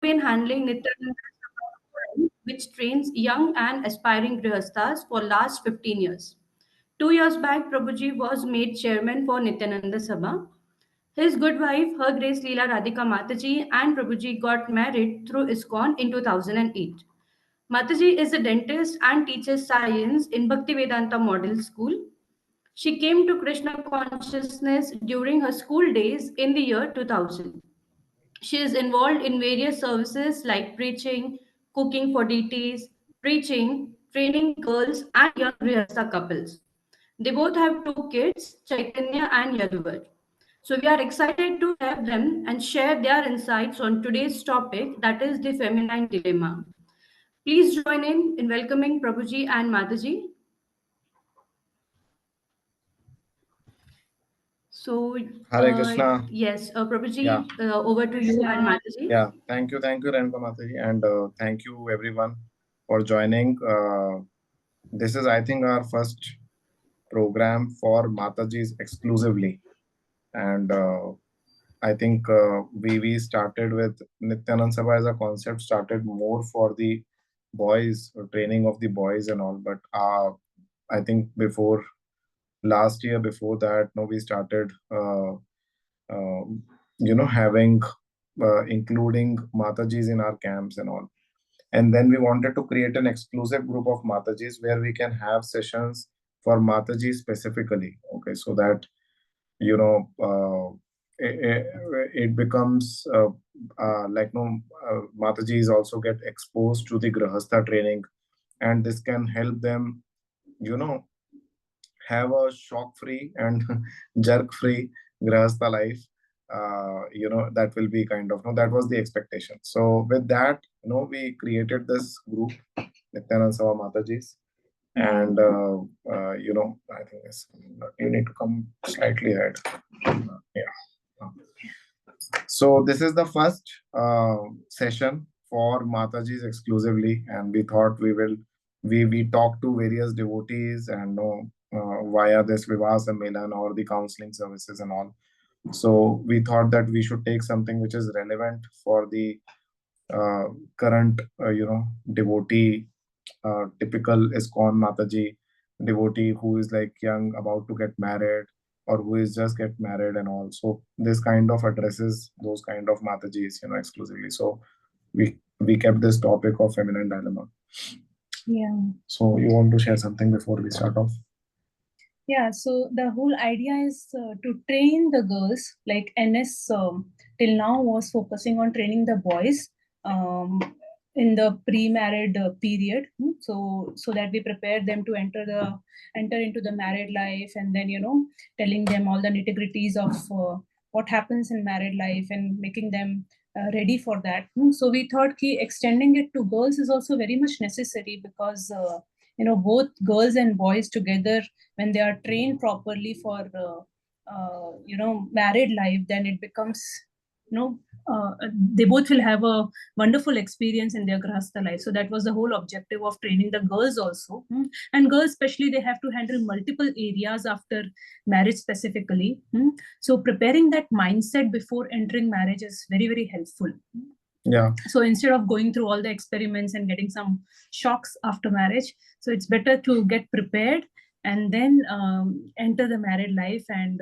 been handling Nityanand Sabha, which trains young and aspiring grihasthas for last 15 years. 2 years back, Prabhuji was made chairman for Nityananda Sabha. His good wife, Her Grace Leela Radhika Mataji, and Prabhuji got married through ISKCON in 2008. Mataji is a dentist and teaches science in Bhaktivedanta Model School. She came to Krishna consciousness during her school days in the year 2000. She is involved in various services like preaching, cooking for deities, preaching, training girls and young Grihastha couples. They both have two kids, Chaitanya and Yaduvar. So we are excited to have them and share their insights on today's topic, that is the feminine dilemma. Please join in welcoming Prabhuji and Mataji. So, Hare Krishna. yes, Yeah, Prabhuji, over to you and Mataji. yeah. Thank you, Renuka Mataji, and thank you everyone for joining. This is, I think, our first program for Mataji's exclusively, and I think we started with Nityanand Sabha as a concept, started more for the boys, training of the boys and all. But I think before last year, before that, no, we started, having including Matajis in our camps and all. And then we wanted to create an exclusive group of Matajis where we can have sessions for Mataji specifically. Okay, so that you know it becomes like no Matajis also get exposed to the Grahastha training, and this can help them, you know, have a shock-free and jerk-free Grahastha life. That will be kind of, no, that was the expectation. So with that, we created this group, Nityanand Sabha Matajis. And, I think you need to come slightly ahead. Yeah. So this is the first session for Matajis exclusively, and we thought we talked to various devotees and via this Vivah Sammelan or the counseling services and all. So we thought that we should take something which is relevant for the current, devotee, typical ISKCON Mataji devotee who is like young, about to get married, or who is just get married and all. So this kind of addresses those kind of Matajis, exclusively. So we kept this topic of feminine dilemma. Yeah. So you want to share something before we start off? Yeah, so the whole idea is to train the girls, like NS till now was focusing on training the boys um, in the pre-married period, so that we prepare them to enter into the married life, and then telling them all the nitty-gritties of what happens in married life and making them ready for that. So we thought extending it to girls is also very much necessary, because both girls and boys together, when they are trained properly for married life, then it becomes they both will have a wonderful experience in their grahastha life. So that was the whole objective of training the girls also. And girls especially, they have to handle multiple areas after marriage specifically. So preparing that mindset before entering marriage is very, very helpful. Yeah. So instead of going through all the experiments and getting some shocks after marriage, so it's better to get prepared and then enter the married life and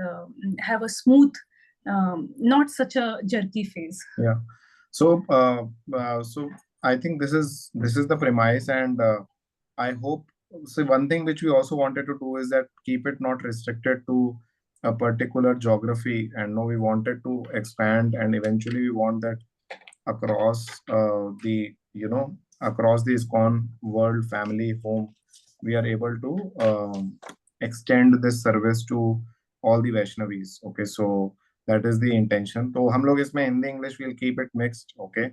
have a smooth, not such a jerky phase. Yeah. So so I think this is the premise, and I hope. So one thing which we also wanted to do is that keep it not restricted to a particular geography, and no, we wanted to expand, and eventually we want that across across the ISKCON world family home, we are able to extend this service to all the Vaishnavis. Okay, so that is the intention. So हम लोग इसमें Hindi English will keep it mixed. Okay,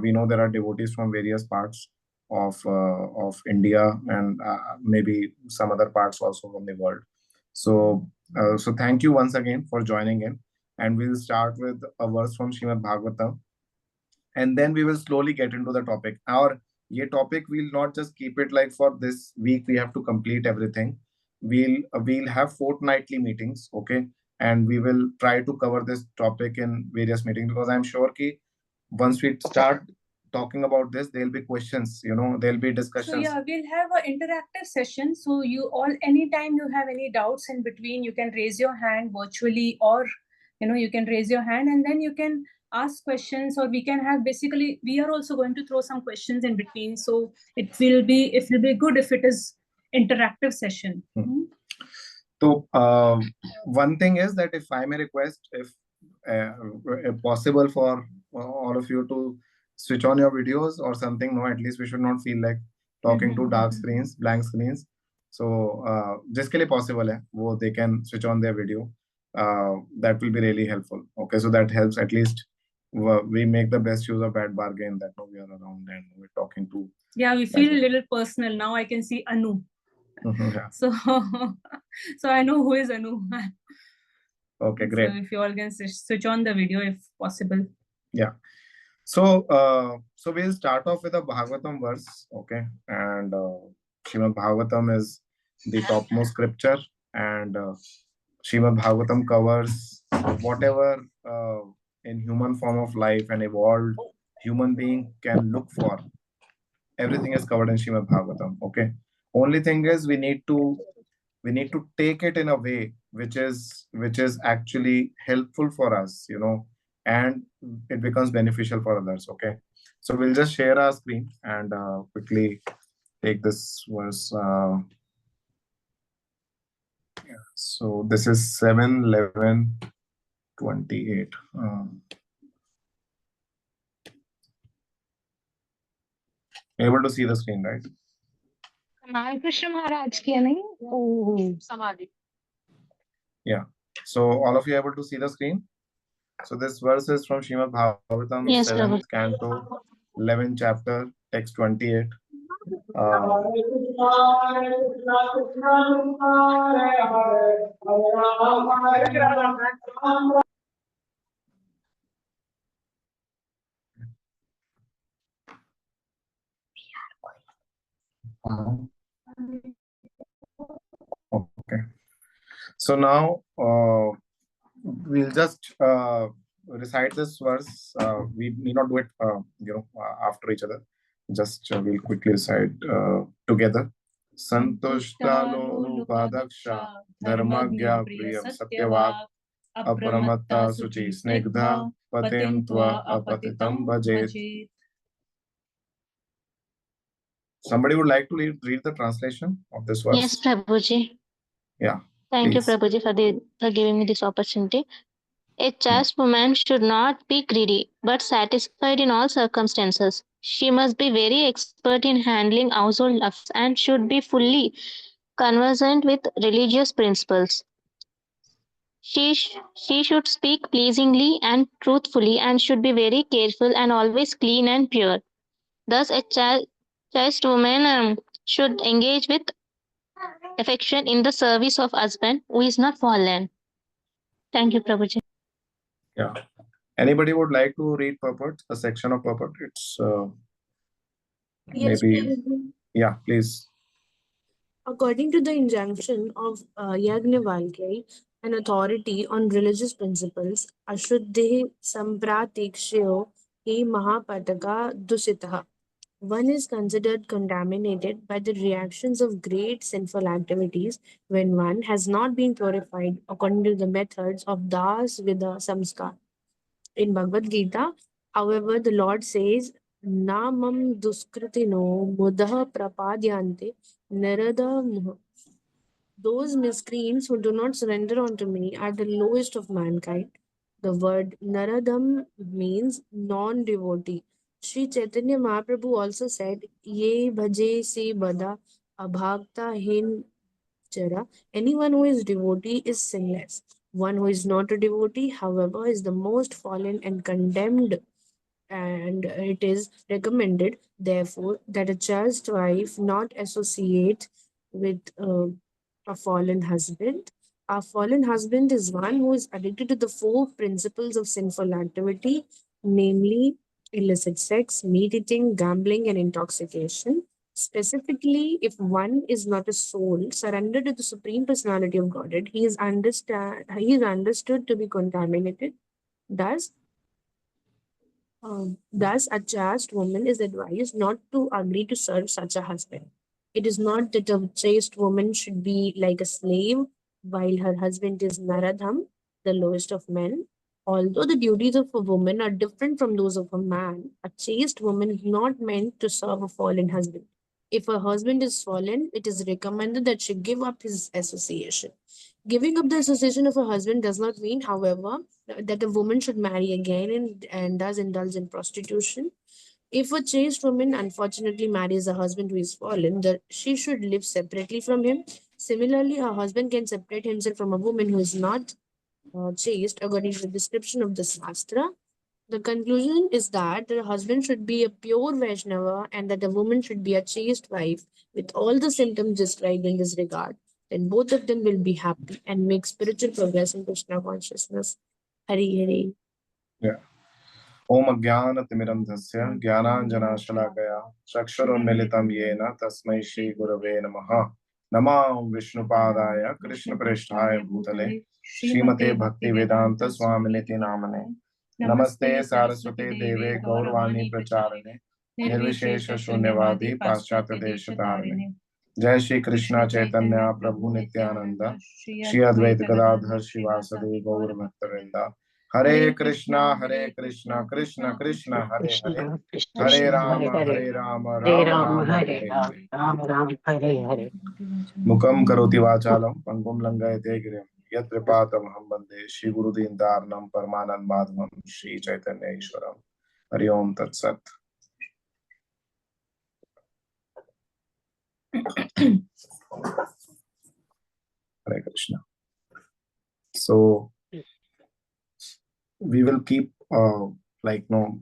we know there are devotees from various parts of India, and maybe some other parts also from the world. So so thank you once again for joining in, and we'll start with a verse from Srimad Bhagavatam, and then we will slowly get into the topic. Our ye topic, we'll not just keep it like for this week we have to complete everything. We'll have fortnightly meetings, okay, and we will try to cover this topic in various meetings, because I'm sure ki once we start talking about this, there'll be questions, there'll be So discussions. yeah, we'll have an interactive session. So you all, anytime you have any doubts in between, you can raise your hand virtually, or you can raise your hand and then you can ask questions, or we can have, basically we are also going to throw some questions in between. So it will be good if it is interactive session. So one thing is that if I may request, if possible for all of you to switch on your videos or something, no, at least we should not feel like talking to dark screens, blank screens. So जिसके लिए possible है, वो they can switch on their video. That will be really helpful. Okay, so that helps at least. We make the best use of that bargain that we are around and we're talking to. Yeah, we feel a little personal now. I can see Anu. Yeah. So I know who is Anu. Okay, great. So if you all can switch on the video if possible. Yeah. So we'll start off with a Bhagavatam verse, okay? And Srimad Bhagavatam is the topmost scripture, and Srimad Bhagavatam covers whatever in human form of life an evolved human being can look for. Everything is covered in Srimad Bhagavatam, okay? Only thing is we need to take it in a way which is actually helpful for us, and it becomes beneficial for others. Okay, so we'll just share our screen and quickly take this verse. So this is 7:11:28. Able to see the screen, right? Krishna Maharaj ki nahi? Oh, Samadhi. Yeah. So all of you able to see the screen? So this verse is from Srimad Bhagavatam, Yes, 7th canto, 11th chapter, text 28. Okay. So now we'll just recite this verse. We need not do it, after each other. Just we'll quickly recite together. Santushtalo Rupadaksha Dharmagya Priyam Satyavak Apramatta Suchi Snigdha Patim Tva Apatitam Bhajet. Somebody would like to read the translation of this verse? Yes, Prabhuji. Yeah. Thank please. you, Prabhuji, for giving me this opportunity. A chaste woman should not be greedy, but satisfied in all circumstances. She must be very expert in handling household affairs and should be fully conversant with religious principles. She should speak pleasingly and truthfully and should be very careful and always clean and pure. Thus, a chaste woman should engage with affection in the service of husband who is not fallen. Thank you, Prabhuji. Yeah. Anybody would like to read purport, a section of purport? It's Yes, maybe. Prabhuji. Yeah, please. According to the injunction of Yagnavalkya, an authority on religious principles, Ashuddhi Sampratikshayo he Mahapataka Dusitaha. One is considered contaminated by the reactions of great sinful activities when one has not been purified according to the methods of Das Vida Samskar. In Bhagavad Gita, however, the Lord says, Namam duskritino mudah prapadyante narada muh. Those miscreants who do not surrender unto me are the lowest of mankind. The word Naradam means non-devotee. Sri Chaitanya Mahaprabhu also said, Ye bhaje se bada abhakta hin chara. Anyone who is devotee is sinless. One who is not a devotee, however, is the most fallen and condemned, and it is recommended, therefore, that a chaste wife not associate with a fallen husband. A fallen husband is one who is addicted to the four principles of sinful activity, namely illicit sex, meat eating, gambling, and intoxication. Specifically, if one is not a soul surrendered to the Supreme Personality of Godhead, he is understood to be contaminated. Thus, Thus, a chaste woman is advised not to agree to serve such a husband. It is not that a chaste woman should be like a slave while her husband is Naradham, the lowest of men. Although the duties of a woman are different from those of a man, a chaste woman is not meant to serve a fallen husband. If her husband is fallen, it is recommended that she give up his association. Giving up the association of a husband does not mean, however, that a woman should marry again and does indulge in prostitution. If a chaste woman unfortunately marries a husband who is fallen, she should live separately from him. Similarly, a husband can separate himself from a woman who is not chaste according to the description of the Shastra. The conclusion is that the husband should be a pure Vaishnava and that the woman should be a chaste wife with all the symptoms described in this regard. Then both of them will be happy and make spiritual progress in Krishna consciousness. Hari Hari. Yeah. Om Ajnanatimirandhasya Jnananjanashalaakaya Chakshurunmilitam Yena Tasmai Shri Gurave Namaha. Namah Vishnupadaya Krishna Preshthaya Bhutale Srimate Bhakti Vedanta Swaminiti Namane Namaste Saraswate Deve Gaurvani Pracharane Nirvishesha Shunyavadi Paschata Deshatarane. Jai Shri Krishna Chaitanya Prabhu Nityananda Shri Advaita Gadadhar Shivasadi Gaur Bhaktavinda. Hare Krishna, Krishna Krishna, Hare Hare, Krishna Krishna Hare Hare Rama, Hare Hare Rama, Hare Rama Ram Rama, Hare Hare Ram Hare. Ram Ram Hare Hare Mukam karoti vachalam, pangum langayate girim, yat kripatam ham bande, Shri Guru Dindarnam, Parmanan Madhvam, Shri Chaitanya Ishwaram. Hari Om Tat Sat. Hare Krishna. So we will keep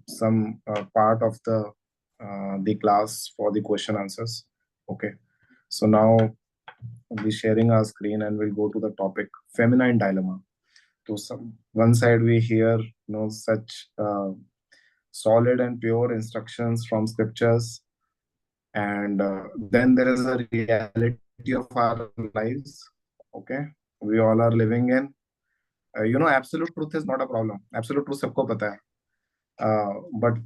some part of the class for the question answers. Okay. So now we'll be sharing our screen and we'll go to the topic feminine dilemma. To one side we hear such solid and pure instructions from scriptures, and then there is a reality of our lives. Okay, we all are living in absolute truth is not a problem. Absolute truth सबको पता है, but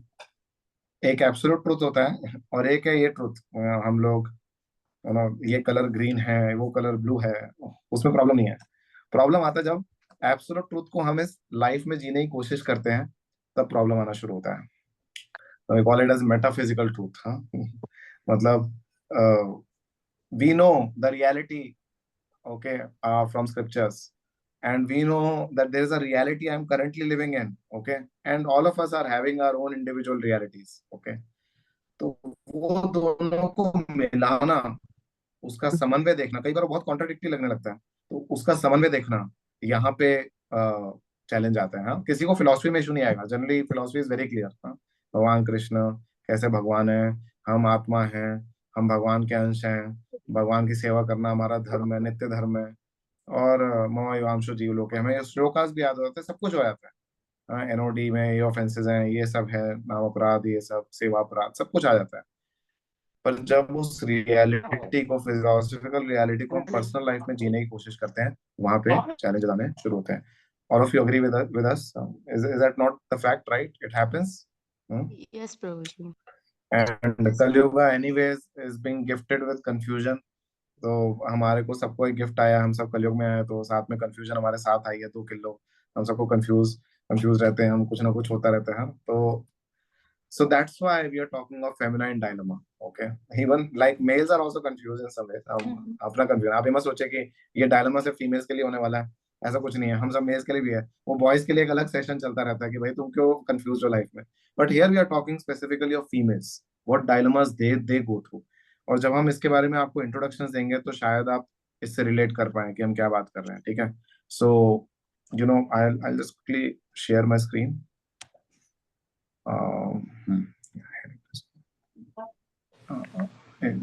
एक absolute truth होता है और एक है ये truth. हम लोग ये कलर ग्रीन है, वो कलर ब्लू है, उसमें प्रॉब्लम नहीं है. प्रॉब्लम आता है जब एब्सोल्यूट ट्रूथ को हम इस लाइफ में जीने की कोशिश करते हैं, तब प्रॉब्लम आना शुरू होता है. We call it as metaphysical truth. मतलब we know the reality, okay, from scriptures, and we know that there is a reality I'm currently living in, okay, and all of us are having our own individual realities, okay. तो वो दोनों को मिलाना, उसका समन्वय देखना, कई बार बहुत कॉन्ट्राडिक्टरी लगने लगता है, तो उसका समन्वय देखना यहाँ पे चैलेंज आता है. हाँ, किसी को फिलॉसफी में इशू नहीं आएगा. Generally philosophy is very clear. भगवान कृष्ण कैसे भगवान है, हम आत्मा हैं, हम भगवान के अंश हैं, भगवान की सेवा करना हमारा धर्म है, नित्य धर्म है, और मम युवांशु जीवलोक है. हमें श्लोकास भी याद हो जाते हैं, सब कुछ हो जाता है. एनओडी में ये ऑफेंसेस हैं, ये सब है, नाम अपराध, ये सब सेवा अपराध, सब कुछ आ जाता है. पर जब उस रियलिटी को, फिलोसॉफिकल रियलिटी को हम पर्सनल लाइफ में जीने की कोशिश करते हैं, वहां पे चैलेंज आने शुरू होते हैं. All of you agree with us? Is that not the fact, right? It happens. Yes, Prabhuji. And Kalyuga anyways is being gifted with confusion. तो हमारे को सबको एक गिफ्ट आया, हम सब कलयुग में आए, तो साथ में कंफ्यूजन हमारे साथ आई है. 2 किलो हम सबको कंफ्यूज रहते हैं, हम कुछ ना कुछ होता रहता है. तो so that's why we are talking of feminine dilemma. Okay, even like males are also confused in some ways. अपना कंफ्यूजन आप ये मत सोचे कि ये डायलेमा सिर्फ फीमेल्स के लिए होने वाला है, ऐसा कुछ नहीं है. हम सब मेल्स के लिए भी है. वो बॉयज के लिए एक अलग सेशन चलता रहता है कि भाई तुम क्यों कंफ्यूज हो लाइफ में. But here we are talking specifically of females, what dilemmas they go through. और जब हम इसके बारे में आपको इंट्रोडक्शन देंगे तो शायद आप इससे रिलेट कर पाए कि हम क्या बात कर रहे हैं. ठीक है. सो I'll just quickly share my screen.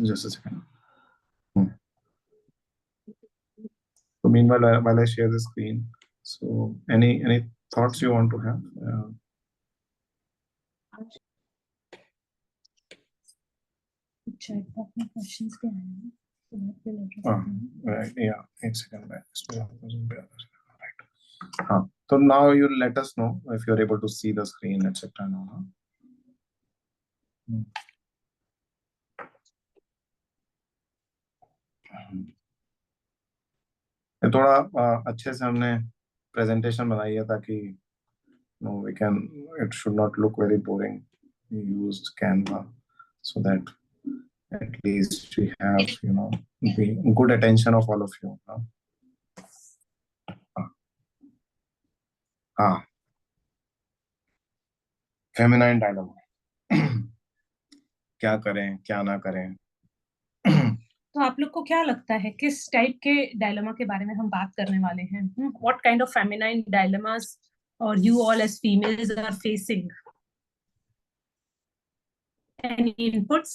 Just a second. So meanwhile, while I share the screen, so any thoughts you want to have? Questions right. Yeah. 1 second. Right. So now you let us know if you're able to see the screen, etc. ये थोड़ा अच्छे से हमने presentation बनाई है ताकि we can, it should not look very boring. We used Canva so that at least we have the good attention of all of you. Feminine dialogue क्या करें क्या ना करें. तो आप लोग को क्या लगता है किस टाइप के डायलेमा के बारे में हम बात करने वाले हैं? What kind of feminine dilemmas और you all as females are facing? Any inputs?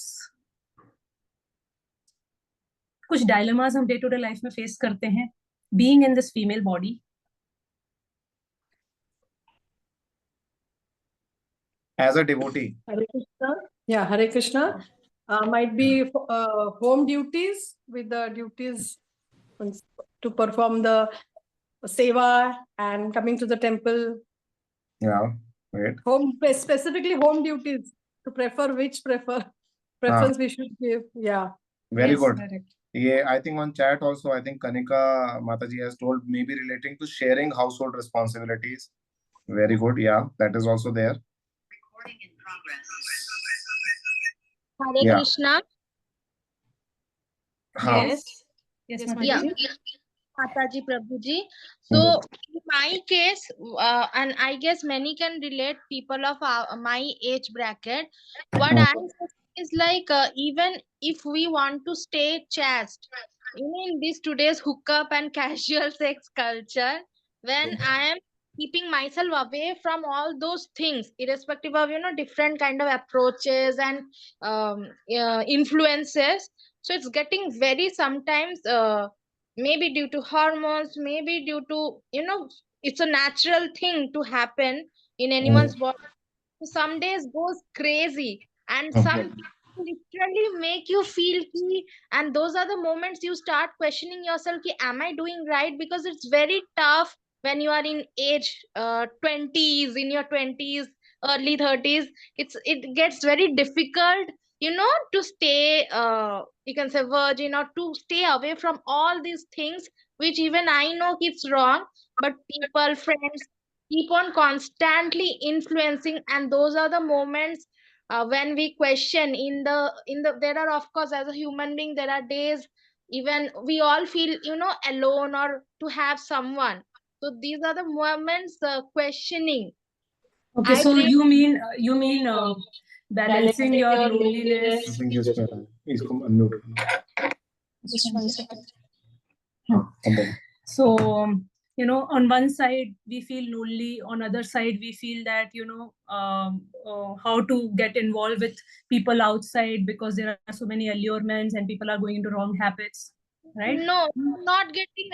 कुछ डायलेमास हम डे टू डे लाइफ में फेस करते हैं being in this female body. As a devotee. Hare Krishna. Yeah, Hare Krishna. Might be home duties with the duties to perform the seva and coming to the temple. Yeah, right. Specifically home duties to prefer which preference we should give. Yeah. Very yes, good. correct. Yeah, I think on chat also, I think Kanika Mataji has told maybe relating to sharing household responsibilities. Very good. Yeah, that is also there. Recording in progress. Hare Yeah. Krishna. Yes. Yes, Yeah. Mataji. Mataji Prabhuji. So in my case, and I guess many can relate, people of my age bracket, what I'm saying is like even if we want to stay chaste, in this today's hookup and casual sex culture, when I am keeping myself away from all those things, irrespective of different kind of approaches and influences, so it's getting very sometimes maybe due to hormones, maybe due to it's a natural thing to happen in anyone's body. Some days goes crazy and some people literally make you feel key, and those are the moments you start questioning yourself ki, am I doing right? Because it's very tough when you are in age 20s, in your 20s, early 30s. It gets very difficult to stay you can say virgin, or to stay away from all these things which even I know it's wrong, but people, friends keep on constantly influencing, and those are the moments when we question in the there are, of course, as a human being, there are days even we all feel alone or to have someone. So these are the moments questioning. Okay, I so pray- you mean balancing your I loneliness. think इसको unmute करना. Just 1 second. Okay. So on one side we feel lonely, on other side we feel that how to get involved with people outside because there are so many allurements and people are going into wrong habits, right? No, not getting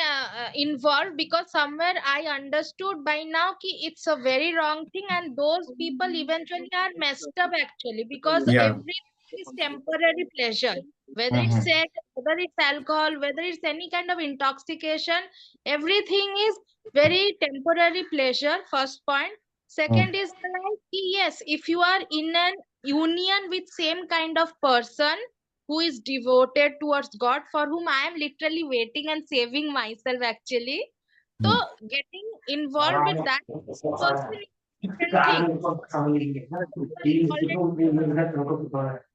involved, because somewhere I understood by now ki it's a very wrong thing, and those people eventually are messed up actually, because Yeah. everything is temporary pleasure, whether it's sex, whether it's alcohol, whether it's any kind of intoxication, everything is very temporary pleasure. First point. Second is like ki yes, if you are in an union with same kind of person who is devoted towards God, for whom I am literally waiting and saving myself actually. So getting involved with that person is a different thing.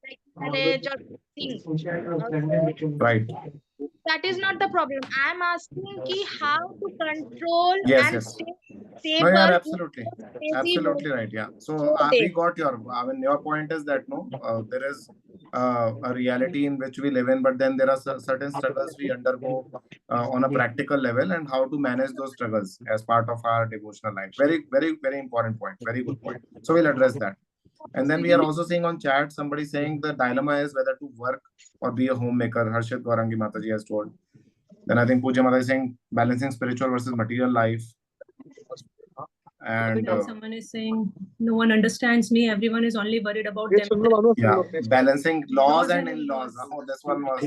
Like marriage or thing. Right. That is not the problem. I am asking ki how to control Yes, and yes. stay No, you are stable. absolutely right. Yeah. So we got your point is that there is a reality in which we live in, but then there are certain struggles we undergo on a practical level, and how to manage those struggles as part of our devotional life. Very, very, very important point. Very good point. So we'll address that. And then we are also seeing on chat somebody saying the dilemma is whether to work or be a homemaker. Harshit Gaurangi Mataji has told. Then I think Puja Mata is saying balancing spiritual versus material life. And someone is saying no one understands me, everyone is only worried about them. Yeah, balancing laws and in-laws. Oh, this one was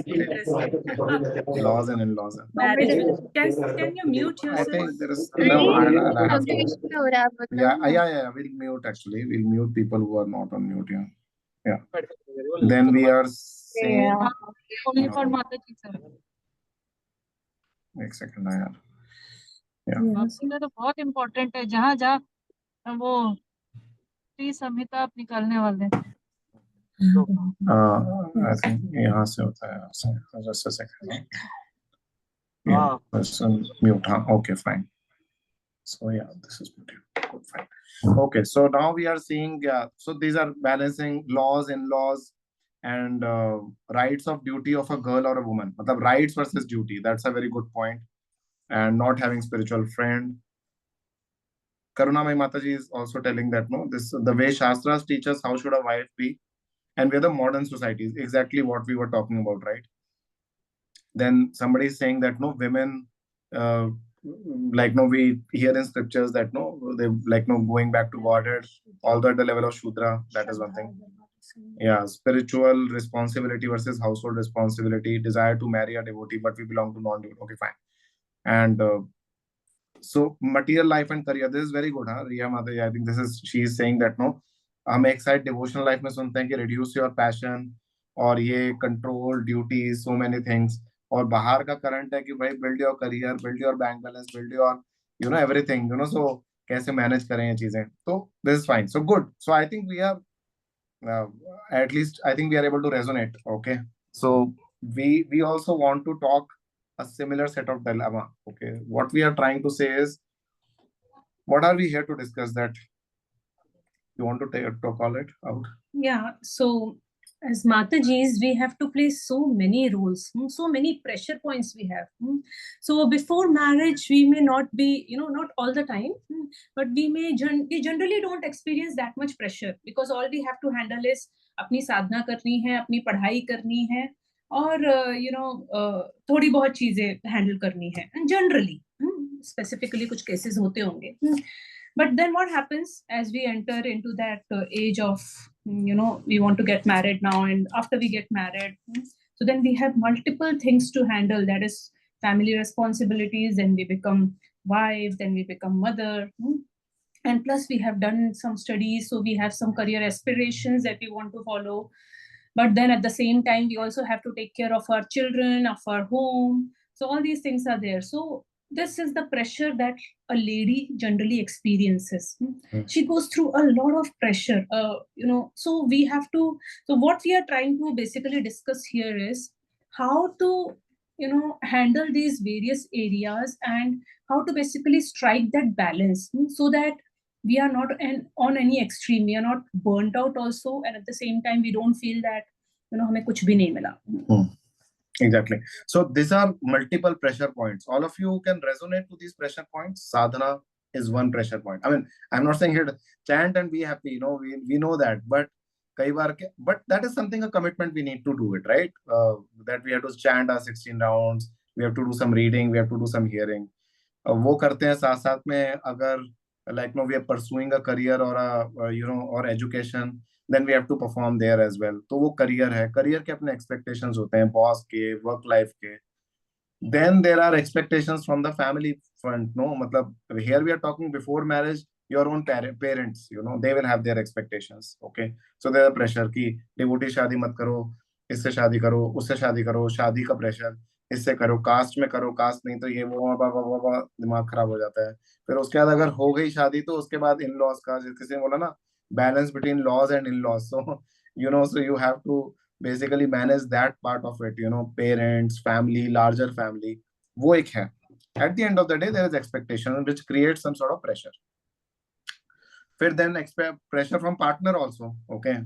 laws and in-laws. Can you mute I yourself? think there is no. I have to. Yeah. We'll mute actually. We'll mute people who are not on mute. Yeah. Yeah. Then we are saying. Yeah. Only for Mataji, sir. एक second ना यार. Yeah. आपके तो बहुत important है. जहाँ जहाँ वो श्री संहिता आप निकालने वाले हैं. I think यहाँ से होता है. Just a second. Yeah. Mute. Okay, fine. So yeah, this is good. Fine. Okay, so now we are seeing. So these are balancing laws, in-laws, and rights of duty of a girl or a woman. Matlab rights versus duty. That's a very good point. And not having spiritual friend. Karunamai Mataji is also telling that the way Shastras teach us how should a wife be, and we're the modern society is exactly what we were talking about, right? Then somebody is saying that women, we hear in scriptures that they going back to Godhead, although at the level of Shudra, that is one thing. Yeah, spiritual responsibility versus household responsibility, desire to marry a devotee, but we belong to non-devotee. Okay, fine. And so material life and career, this is very good, huh? Riya Mataji, I think she is saying that हम एक side devotional life में सुनते हैं कि reduce your passion और ये control duties so many things, और बाहर का करंट है कि भाई build your career, build your bank balance, build your everything, so कैसे मैनेज करें ये चीजें. तो this is fine, so good. So I think we are at least I think we are able to resonate. Okay, so we also want to talk a similar set of dilemma. Okay, what we are trying to say is, what are we here to discuss? That you want to call it out? Yeah, so as Matajis, we have to play so many roles, so many pressure points we have. So before marriage, we may not be, not all the time, but we generally don't experience that much pressure, because all we have to handle is अपनी साधना करनी है, अपनी पढ़ाई करनी है, और थोड़ी बहुत चीजें हैंडल करनी है जनरली. स्पेसिफिकली कुछ केसेस होते होंगे. But then what happens as we enter into that age of, we want to get married now, and after we get married, so then we have multiple things to handle. That is family responsibilities, then we become wife, then we become mother. And plus we have done some studies, so we have some career aspirations that we want to follow. But then at the same time, we also have to take care of our children, of our home. So all these things are there. So this is the pressure that a lady generally experiences. She goes through a lot of pressure, so we have to, so what we are trying to basically discuss here is how to, handle these various areas, and how to basically strike that balance, so that we are not on any extreme, we are not burnt out also, and at the same time we don't feel that हमें कुछ भी नहीं मिला. Exactly. So these are multiple pressure points. All of you can resonate to these pressure points. Sadhana is one pressure point. I mean, I'm not saying here to chant and be happy. We know that, but that is something, a commitment we need to do it, right? That we have to chant our 16 rounds. We have to do some reading. We have to do some hearing. वो करते हैं साथ साथ में. अगर we are pursuing a career or or education, then we have to perform there as well. तो वो career है. Career के अपने expectations होते हैं, boss के, work life के. Then there are expectations from the family front. मतलब here we are talking before marriage. Your own parents, they will have their expectations. Okay, so there are pressure कि devotee शादी मत करो, इससे शादी करो, उससे शादी करो, शादी का pressure, इससे करो, कास्ट में करो, कास्ट नहीं तो ये वो दिमाग खराब हो जाता है. फिर उसके बाद अगर हो गई शादी तो उसके बाद इन लॉज का, किसी ने बोला ना, balance between laws and in-laws. So so you have to basically manage that part of it. Parents, family, larger family. वो एक है. At the end of the day, there is expectation which creates some sort of pressure. फिर then pressure from partner also. Okay,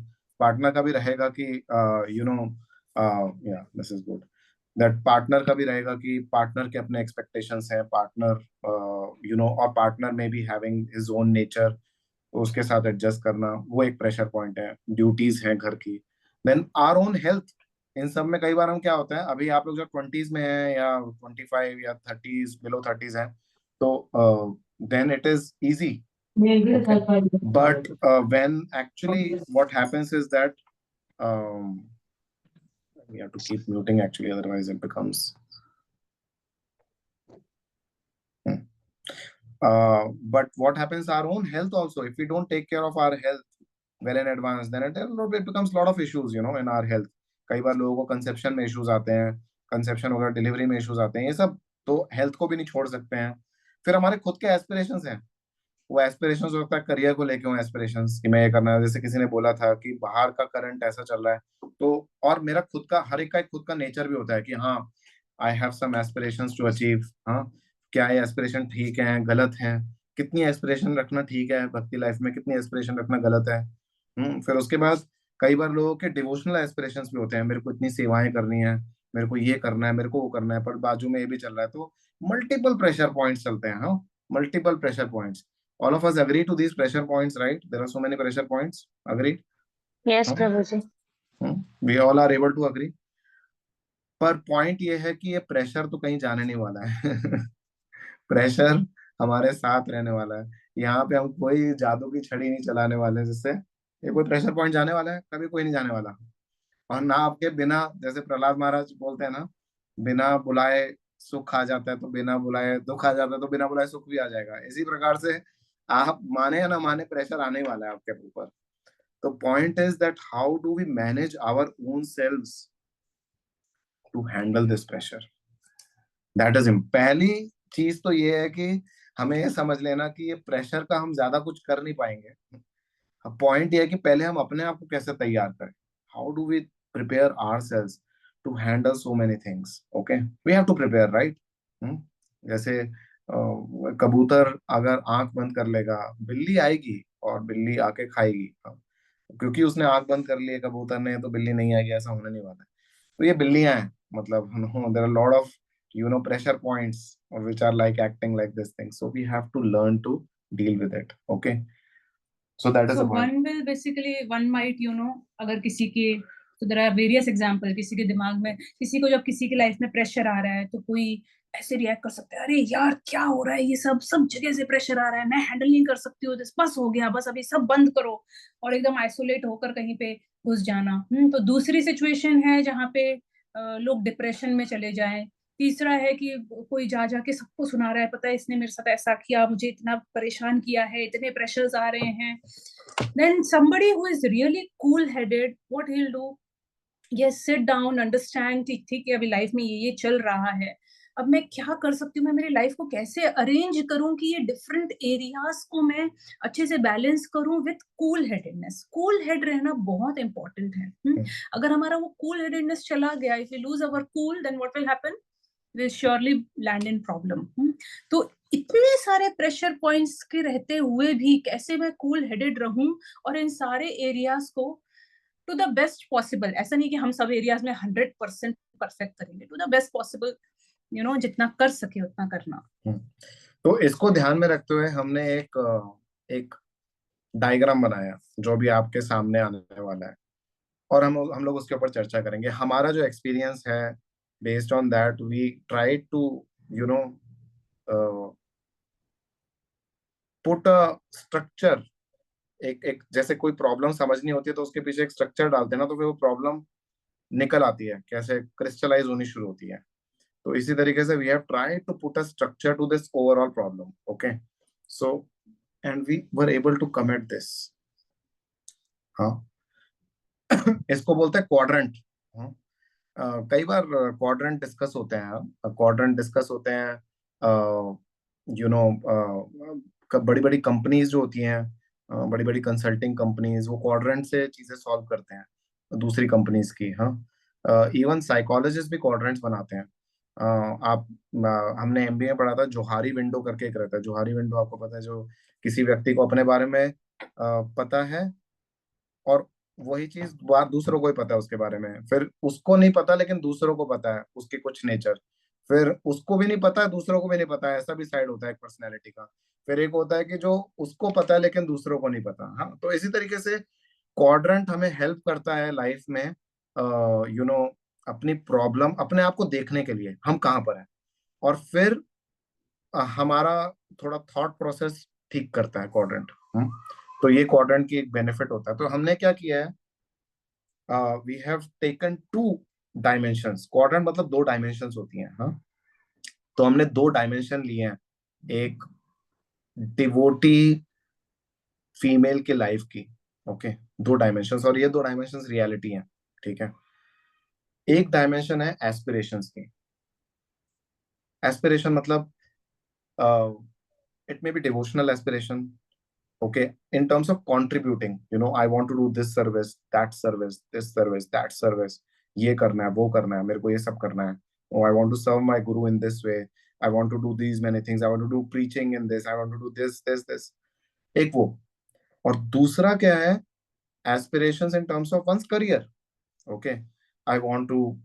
partner का भी रहेगा कि yeah, this is good. That partner का भी रहेगा कि partner के अपने expectations हैं. Partner or partner may be having his own nature. उसके साथ एडजस्ट करना, वो एक प्रेशर पॉइंट है. ड्यूटीज हैं घर की. Then our own health. इन सब में कई बार हम क्या होता है, अभी आप लोग जो 20s में हैं या 25 या 30s, बिलो 30s हैं, तो then it is easy. But when actually what happens is that we have to keep muting actually, otherwise it becomes but what happens, our own health also, if we don't take care of our health, well in advance, then it becomes lot of issues, in our health. कई बार लोगों को conception में issues आते हैं, conception वगैरह delivery में issues आते हैं, ये सब तो हेल्थ को भी नहीं छोड़ सकते हैं। फिर हमारे खुद के एस्पिरेशंस हैं, वो एस्पिरेशंस हो सकता है करियर को लेके हो, एस्पिरेशंस कि मैं ये करना है, जैसे किसी ने बोला था कि बाहर का करंट ऐसा चल रहा है, तो और मेरा खुद का, हर एक का एक खुद का नेचर भी होता है कि हाँ, I have some aspirations to achieve. हाँ, क्या ये एस्पिरेशन ठीक है, गलत है, कितनी एस्पिरेशन रखना ठीक है भक्ति लाइफ में, कितनी एस्पिरेशन रखना गलत है। फिर उसके बाद कई बार लोगों के डिवोशनल एस्पिरेशंस भी होते हैं, मेरे को इतनी सेवाएं करनी है, मेरे को ये करना है, मेरे को वो करना है, पर बाजू में ये भी चल रहा है, तो मल्टीपल प्रेशर पॉइंट्स चलते हैं। हाँ, multiple pressure points. All of us agree to these pressure points, right? There are so many pressure points. Agreed? Yes, Hmm? Prabhuji. We all are able to agree. पर point ये है कि ये pressure तो कहीं जाने नहीं वाला है। प्रेशर हमारे साथ रहने वाला है। यहाँ पे हम कोई जादू की छड़ी नहीं चलाने वाले जिससे ये कोई प्रेशर पॉइंट जाने वाला है, कभी कोई नहीं जाने वाला। और ना आपके बिना, जैसे प्रहलाद महाराज बोलते हैं ना, बिना बुलाए सुख आ जाता है, तो बिना बुलाए दुख आ जाता है, तो बिना बुलाए सुख भी आ जाएगा। इसी प्रकार से आप माने या ना माने, प्रेशर आने ही वाला है आपके ऊपर। तो point is that how do we manage our own selves to handle this pressure, that is पहली चीज तो ये है कि हमें ये समझ लेना कि ये प्रेशर का हम ज्यादा कुछ कर नहीं पाएंगे। पॉइंट ये है कि पहले हम अपने आप को कैसे तैयार करें, how do we prepare ourselves to handle so many things. Okay, we have to prepare, right. जैसे कबूतर अगर आंख बंद कर लेगा, बिल्ली आएगी और बिल्ली आके खाएगी। क्योंकि उसने आंख बंद कर ली है कबूतर ने, तो बिल्ली नहीं आएगी, ऐसा होने नहीं वाला है। तो ये बिल्लियां हैं, मतलब there are lot of pressure points which are like acting like this thing, so we have to learn to deal with it. Okay, so that is So a point. one will basically, one might, अगर किसी के, तो there are various example, किसी के दिमाग में, किसी को जब किसी की लाइफ में प्रेशर आ रहा है, तो कोई ऐसे रिएक्ट कर सकता है, अरे यार क्या हो रहा है, ये सब सब जगह से प्रेशर आ रहा है, मैं हैंडल नहीं कर सकती हूँ, बस हो गया, बस अभी सब बंद करो, और एकदम आइसोलेट होकर कहीं पे घुस जाना। तो दूसरी सिचुएशन है जहाँ पे लोग डिप्रेशन में चले जाएं। तीसरा है कि कोई जा जाके सबको सुना रहा है, पता है इसने मेरे साथ ऐसा किया, मुझे इतना परेशान किया है, इतने प्रेशर्स आ रहे हैं। Then somebody who is really cool headed, what he'll do, yes, sit down, understand कि ठीक है अभी लाइफ में ये चल रहा है, अब मैं क्या कर सकती हूँ, मैं मेरी लाइफ को कैसे अरेंज करूं कि ये डिफरेंट एरियाज को मैं अच्छे से बैलेंस करूं with cool headedness. Cool head रहना बहुत इंपॉर्टेंट है। अगर हमारा वो कूल हेडेडनेस चला गया, if we lose our cool, then what will happen, will surely land in problem। तो इतने सारे प्रेशर पॉइंट्स के रहते हुए भी कैसे मैं कूल हेडेड रहूं और इन सारे एरियाज को टू द बेस्ट पॉसिबल, ऐसा नहीं कि हम सब एरियाज में 100% परफेक्ट करेंगे, टू द बेस्ट पॉसिबल, जितना कर सके उतना करना। तो इसको ध्यान में रखते हुए हमने एक डायग्राम बनाया जो भी आपके सामने आने वाला है, और हम लोग उसके ऊपर चर्चा करेंगे। हमारा जो एक्सपीरियंस है, based on that we tried to you know put a structure। एक जैसे कोई प्रॉब्लम समझनी होती है तो उसके पीछे एक स्ट्रक्चर डालते हैं ना, तो फिर वो प्रॉब्लम निकल आती है, कैसे क्रिस्टलाइज होनी शुरू होती है। तो इसी तरीके से we have tried to put a structure to this overall problem. Okay, so and we were able to come at this. हाँ, इसको बोलते हैं क्वाड्रेंट। कई बार क्वाड्रेंट डिस्कस होते हैं, क्वाड्रेंट डिस्कस होते हैं, यू नो बड़ी बड़ी कंपनीज जो होती हैं, बड़ी बड़ी कंसल्टिंग कंपनीज, वो क्वाड्रेंट से चीजें सॉल्व करते हैं दूसरी कंपनीज की। हाँ, इवन साइकोलॉजिस्ट भी क्वाड्रेंट्स बनाते हैं। आप हमने एमबीए में पढ़ा था, जोहारी विंडो करके एक रहता है। जोहारी विंडो आपको पता है, जो किसी व्यक्ति को अपने बारे में पता है और वही चीज बात दूसरों को ही पता है उसके बारे में, फिर उसको नहीं पता लेकिन दूसरों को पता है उसके कुछ नेचर, फिर उसको भी नहीं पता है दूसरों को भी नहीं पता है, ऐसा भी साइड होता है एक पर्सनैलिटी का। फिर एक होता है कि जो उसको पता है लेकिन दूसरों को नहीं पता। हाँ, तो इसी तरीके से क्वाड्रेंट हमें हेल्प करता है लाइफ में, अपनी प्रॉब्लम, अपने आप को देखने के लिए हम कहाँ पर हैं, और फिर हमारा थोड़ा थॉट प्रोसेस ठीक करता है क्वाड्रेंट। तो ये क्वाड्रेंट की एक बेनिफिट होता है। तो हमने क्या किया है, we have taken 2 dimensions. Quadrant मतलब 2 डायमेंशंस होती हैं। हाँ, तो हमने 2 डायमेंशन लिए हैं, एक डिवोटी फीमेल के लाइफ की, ओके, 2 डायमेंशंस, और ये 2 डायमेंशंस रियलिटी हैं, ठीक है। एक डायमेंशन है एस्पिरेशंस की। एस्पिरेशन मतलब it may be devotional aspiration, okay, in terms of contributing, I want to do this service, that service, this service, that service, ये करना है, वो करना है, मेरे को ये सब करना है, oh, I want to serve my guru in this way, I want to do these many things, I want to do preaching in this, I want to do this, एक वो। और दूसरा क्या है, aspirations in terms of one's career, okay, I want to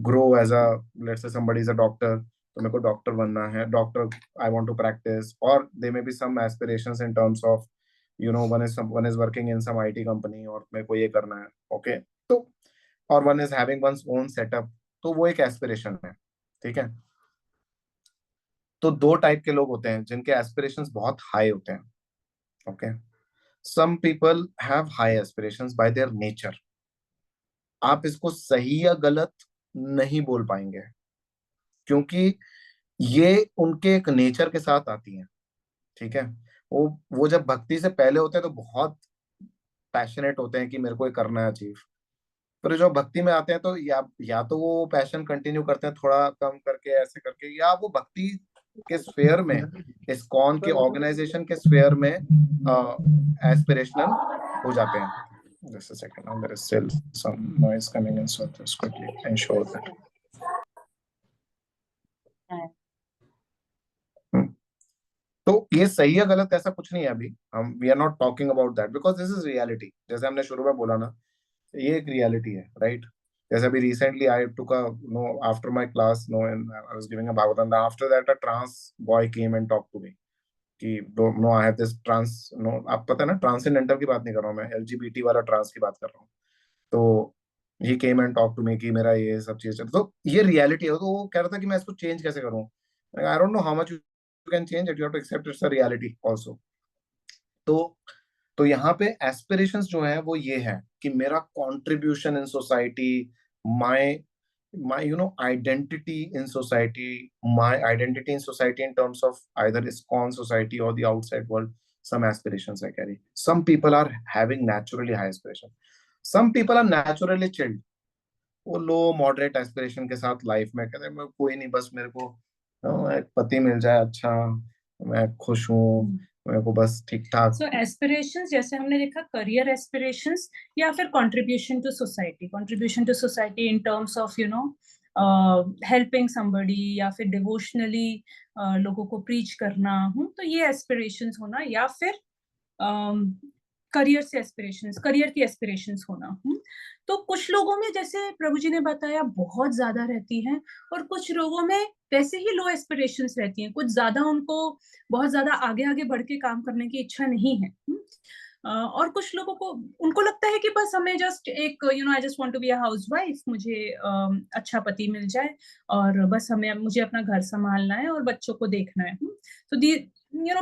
grow as a, let's say somebody is a doctor, तो मेरे को doctor बनना है, doctor I want to practice, or there may be some aspirations in terms of one is working in some IT company और मेरे को ये करना है, okay, तो और one is having one's own setup, तो वो एक एस्पिरेशन है, ठीक है। तो 2 टाइप के लोग होते हैं जिनके एस्पिरेशंस बहुत हाई होते हैं, okay. Some people have high aspirations by their nature. आप इसको सही या गलत नहीं बोल पाएंगे, क्योंकि ये उनके एक नेचर के साथ आती है, ठीक है। वो जब भक्ति से पहले होते हैं तो बहुत पैशनेट होते हैं कि मेरे को ये करना है अचीव, पर जो भक्ति में आते हैं तो या तो वो पैशन कंटिन्यू करते हैं थोड़ा कम करके, ऐसे करके, या वो भक्ति के स्फेयर में, इस्कॉन के ऑर्गेनाइजेशन के स्फेयर में एस्पिरेशनल हो जाते हैं। Just a second, now there is still some noise coming in, so just quickly ensure that. तो ये सही है गलत ऐसा कुछ नहीं है अभी, हम we are not talking about that, because this is reality. जैसे हमने शुरू में बोला ना, ये एक रियलिटी है, राइट। जैसे अभी recently I took a after my class and I was giving a Bhagavatam, after that a trans boy came and talk to me कि आई हैव दिस ट्रांस, आप पता है ना, ट्रांसेंडेंटल की बात नहीं कर रहा हूँ मैं, एलजीबीटी वाला ट्रांस की बात कर रहा हूँ। तो he came and talk to me कि मेरा ये सब चीज, तो ये रियलिटी है। तो वो कह रहा था कि मैं इसको चेंज कैसे करूँ, I don't know how much you can change it, you have to accept it's a reality also. तो यहाँ पे एस्पिरेशंस जो है वो ये है कि मेरा contribution in society, my identity in society, my identity in society in terms of either ISKCON society or the outside world, some aspirations I carry. Some people are having naturally high aspiration, some people are naturally chilled, वो लो moderate aspiration के साथ life में कहते हैं मैं कोई नहीं, बस मेरे को एक पति मिल जाए अच्छा, मैं खुश हूँ, मेरे को बस ठीक ठाक। सो एस्पिरेशंस जैसे हमने देखा, करियर एस्पिरेशंस या फिर contribution to society in terms of helping somebody, या फिर डिवोशनली लोगों को प्रीच करना, तो ये एस्पिरेशंस होना, या फिर करियर से एस्पिरेशंस, करियर की एस्पिरेशंस होना। तो कुछ लोगों में, जैसे प्रभु जी ने बताया, बहुत ज्यादा रहती हैं, और कुछ लोगों में वैसे ही लो एस्पिरेशंस रहती हैं, कुछ ज्यादा उनको बहुत ज्यादा आगे आगे बढ़ के काम करने की इच्छा नहीं है। और कुछ लोगों को, उनको लगता है कि बस हमें जस्ट एक I just want to be a housewife, मुझे अच्छा पति मिल जाए और बस मुझे अपना घर संभालना है और बच्चों को देखना है। तो दी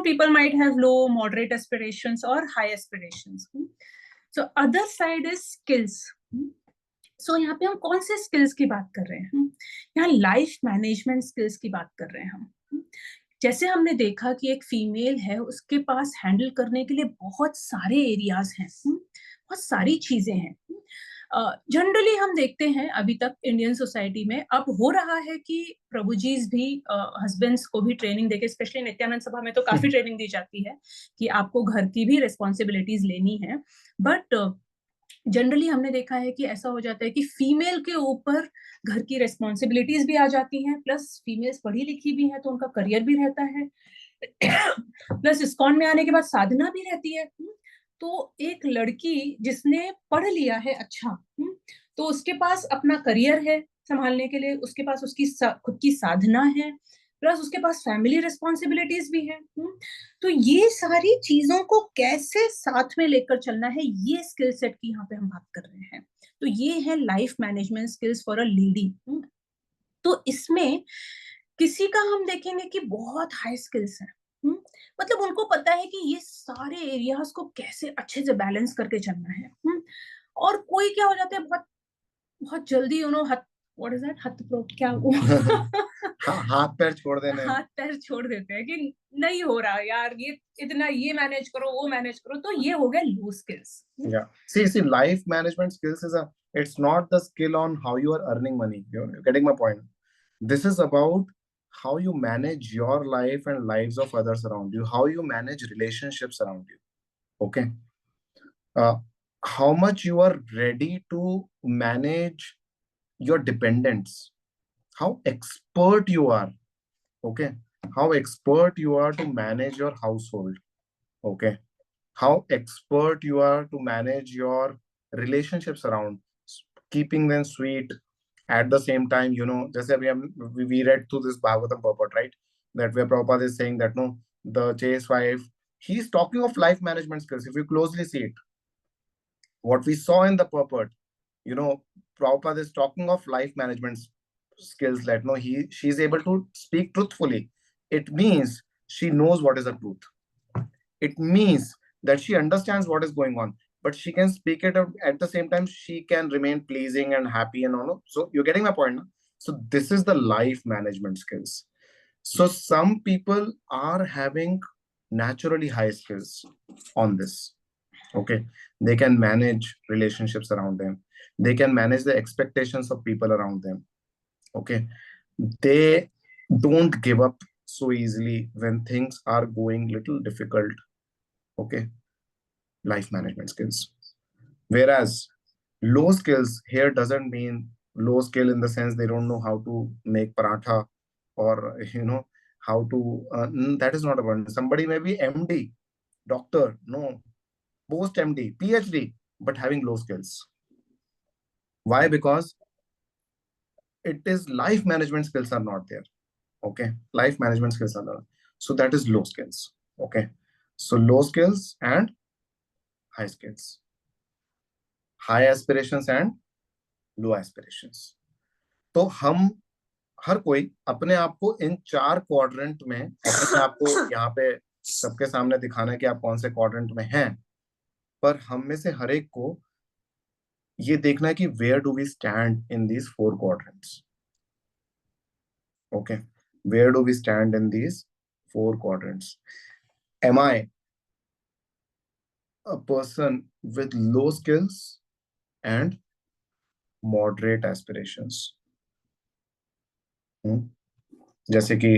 people might have low, moderate aspirations or high aspirations. So other side is skills. So यहाँ पे हम कौन से स्किल्स की बात कर रहे हैं? यहाँ लाइफ मैनेजमेंट स्किल्स की बात कर रहे हैं हम। जैसे हमने देखा कि एक फीमेल है, उसके पास हैंडल करने के लिए बहुत सारे एरियाज हैं, बहुत सारी चीजें हैं। जनरली हम देखते हैं अभी तक इंडियन सोसाइटी में, अब हो रहा है कि प्रभु जी भी हस्बैंड्स को भी ट्रेनिंग देके, स्पेशली नित्यानंद सभा में तो काफी ट्रेनिंग दी जाती है कि आपको घर की भी रिस्पॉन्सिबिलिटीज लेनी है। बट जनरली हमने देखा है कि ऐसा हो जाता है कि फीमेल के ऊपर घर की रिस्पॉन्सिबिलिटीज भी आ जाती हैं, प्लस फीमेल्स पढ़ी लिखी भी हैं तो उनका करियर भी रहता है, प्लस इस्कॉन में आने के बाद साधना भी रहती है। तो एक लड़की जिसने पढ़ लिया है अच्छा, तो उसके पास अपना करियर है संभालने के लिए, उसके पास उसकी खुद की साधना है, प्लस उसके पास फैमिली रिस्पॉन्सिबिलिटीज भी है। तो ये सारी चीजों को कैसे साथ में लेकर चलना है, ये स्किल सेट की यहाँ पे हम बात कर रहे हैं। तो ये है life management skills for a lady. तो इसमें किसी का हम देखेंगे कि बहुत हाई स्किल्स है, मतलब उनको पता है कि ये सारे एरियाज को कैसे अच्छे से बैलेंस करके चलना है। और कोई क्या हो जाता है, बहुत बहुत जल्दी व्हाट इज दैट, क्या हाथ पैर छोड़ देने, हाथ पैर छोड़ देते हैं कि नहीं हो रहा यार, ये इतना ये मैनेज करो, वो मैनेज करो, तो ये हो गया लो skills. Yeah. See, life management skills it's not the skill on how you are earning money. You're getting my point. This is about how you manage your life and lives of others around you, how you manage relationships around you. Okay. Uh, how much you are ready to manage your dependents, how expert you are. Okay. How expert you are to manage your household. Okay. How expert you are to manage your relationships around, keeping them sweet at the same time, just like we read through this Bhagavatam purport, right? That where Prabhupada is saying that no, the chase wife, he's talking of life management skills. If you closely see it, what we saw in the purport, Prabhupada is talking of life management skills that no, she's able to speak truthfully. It means she knows what is the truth. It means that she understands what is going on, but she can speak it out at the same time. She can remain pleasing and happy and all. So you're getting my point. No? So this is the life management skills. So some people are having naturally high skills on this. Okay. They can manage relationships around them. They can manage the expectations of people around them. Okay. They don't give up so easily when things are going little difficult. Okay. Life management skills. Whereas low skills here doesn't mean low skill in the sense they don't know how to make paratha or how to that is not about. Somebody may be MD, doctor, no, post MD, PhD, but having low skills. Why? Because it is life management skills are not there. Okay, life management skills are not. So that is low skills. Okay, so low skills and high skills, high aspirations and low aspirations. तो हम हर कोई अपने आप को इन 4 quadrant में अपने आप को यहाँ पे सबके सामने दिखाना है कि आप कौन से क्वाड्रेंट में हैं, पर हम में से हर एक को ये देखना है कि where do we stand in these 4 quadrants. Okay, where do we stand in these 4 quadrants. Am I a person with low skills and moderate aspirations? जैसे कि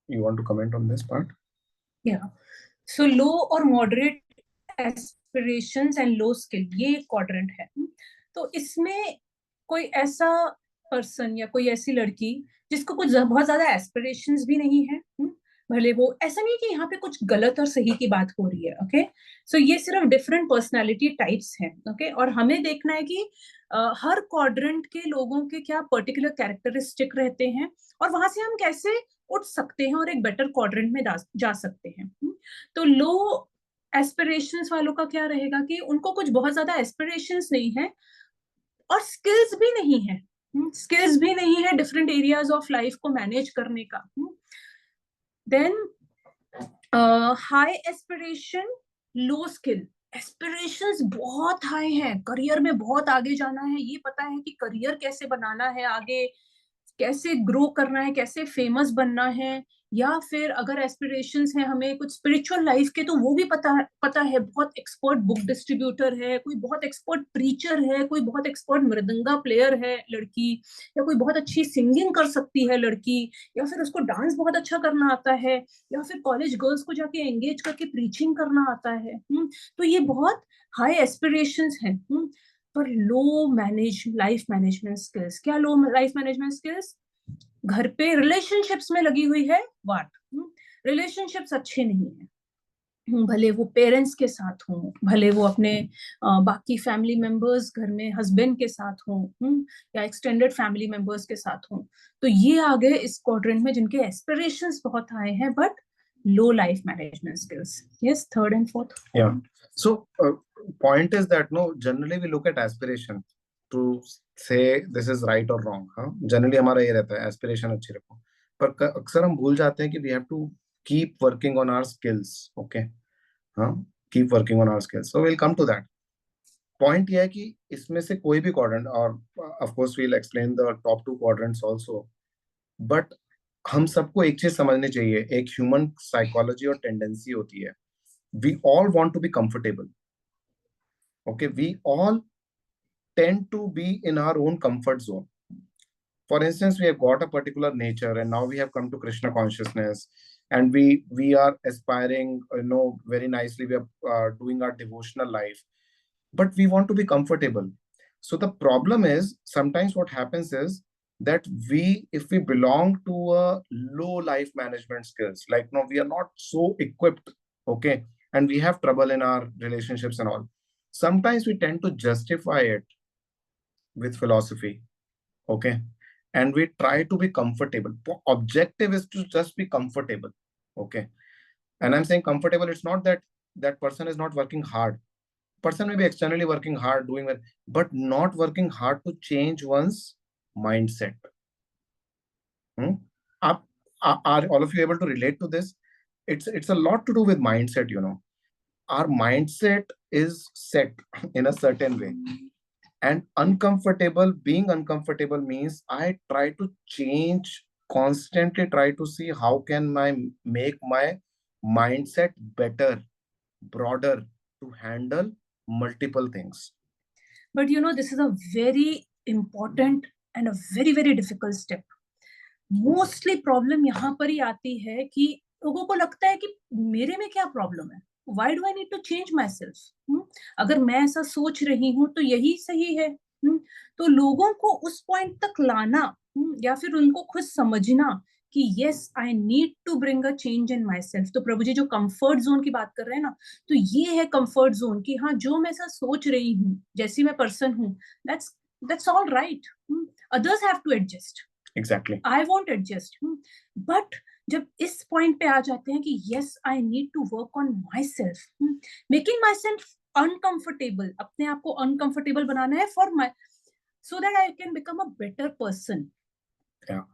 you want to comment on this part? Yeah. So low और moderate aspirations and low skill, ये एक quadrant है. तो इसमें कोई ऐसा पर्सन या कोई ऐसी लड़की जिसको कुछ बहुत ज्यादा एस्पिरेशंस भी नहीं है, भले वो ऐसा नहीं कि यहाँ पे कुछ गलत और सही की बात हो रही है. ओके, सो ये सिर्फ डिफरेंट पर्सनालिटी टाइप्स हैं. ओके, और हमें देखना है कि हर क्वाड्रेंट के लोगों के क्या पर्टिकुलर कैरेक्टरिस्टिक रहते हैं और वहां से हम कैसे उठ सकते हैं और एक बेटर क्वाड्रेंट में जा सकते हैं. तो लो एस्पिरेशंस वालों का क्या रहेगा कि उनको कुछ बहुत ज्यादा एस्पिरेशंस नहीं है और स्किल्स भी नहीं है. स्किल्स भी नहीं है डिफरेंट एरियाज ऑफ लाइफ को मैनेज करने का. Then high aspiration, low skill. Aspirations बहुत हाई हैं, करियर में बहुत आगे जाना है, ये पता है कि करियर कैसे बनाना है, आगे कैसे ग्रो करना है, कैसे फेमस बनना है, या फिर अगर एस्पिरेशंस हैं हमें कुछ स्पिरिचुअल लाइफ के, तो वो भी पता है. बहुत एक्सपर्ट बुक डिस्ट्रीब्यूटर है, कोई बहुत एक्सपर्ट प्रीचर है, कोई बहुत एक्सपर्ट मृदंगा प्लेयर है लड़की, या कोई बहुत अच्छी सिंगिंग कर सकती है लड़की, या फिर उसको डांस बहुत अच्छा करना आता है, या फिर कॉलेज गर्ल्स को जाके एंगेज करके प्रीचिंग करना आता है. तो ये बहुत हाई एस्पिरेशंस हैं. पर लो लाइफ मैनेजमेंट स्किल्स, क्या लो लाइफ मैनेजमेंट स्किल्स? घर पे रिलेशनशिप्स में लगी हुई है वाट, रिलेशनशिप्स अच्छे नहीं है, भले वो पेरेंट्स के साथ हों, भले वो अपने बाकी फैमिली मेंबर्स घर में हस्बैंड के साथ हों, या एक्सटेंडेड फैमिली मेंबर्स के साथ हों. तो ये आ गए इस क्वाड्रेंट में जिनके एस्पिरेशंस बहुत हाई हैं but low life management skills. Yes, third and fourth. Yeah. So point is that no, generally we look at aspiration to say this is right or wrong. Generally हमारा ये रहता है aspiration अच्छी रखो, पर अक्सर हम भूल जाते हैं कि we have to keep working on our skills. Okay, keep working on our skills. So we'll come to that. Point ये है कि इसमें से कोई भी क्वाड्रेंट, और of course we'll explain the top 2 quadrants also, but हम सबको एक चीज समझनी चाहिए, एक ह्यूमन साइकोलॉजी और टेंडेंसी होती है, we all want to be comfortable. Okay, we all tend to be in our own comfort zone. For instance, we have got a particular nature, and now we have come to Krishna consciousness, and we are aspiring, very nicely. We are doing our devotional life, but we want to be comfortable. So the problem is, sometimes what happens is that if we belong to a low life management skills, like no, we are not so equipped, okay, and we have trouble in our relationships and all. Sometimes we tend to justify it with philosophy, okay, and we try to be comfortable. Objective is to just be comfortable, okay. And I'm saying comfortable, it's not that that person is not working hard. Person may be externally working hard, doing well, but not working hard to change one's mindset. Hmm? Are all of you able to relate to this? It's a lot to do with mindset, our mindset is set in a certain way, and being uncomfortable means I try to change, constantly try to see how can make my mindset better, broader, to handle multiple things. But this is a very important and a very very difficult step. Mostly problem यहाँ पर ही आती है कि लोगों को लगता है कि मेरे में क्या प्रॉब्लम है, why do I need to change my self, अगर मैं ऐसा सोच रही हूँ तो यही सही है. तो लोगों को उस पॉइंट तक लाना, या फिर उनको खुद समझना कि yes I need to bring a change in my self. तो प्रभु जी जो कंफर्ट जोन की बात कर रहे हैं ना, तो ये है कंफर्ट जोन कि हाँ, जो मैं ऐसा सोच रही हूँ, जैसी मैं पर्सन हूँ, that's all right. Others have to adjust. Exactly. I won't adjust. But जब इस पॉइंट पे आ जाते हैं कि yes, I need to work on myself, making myself uncomfortable, अपने आप को uncomfortable बनाना है for my, so that I can become a better person. Yeah,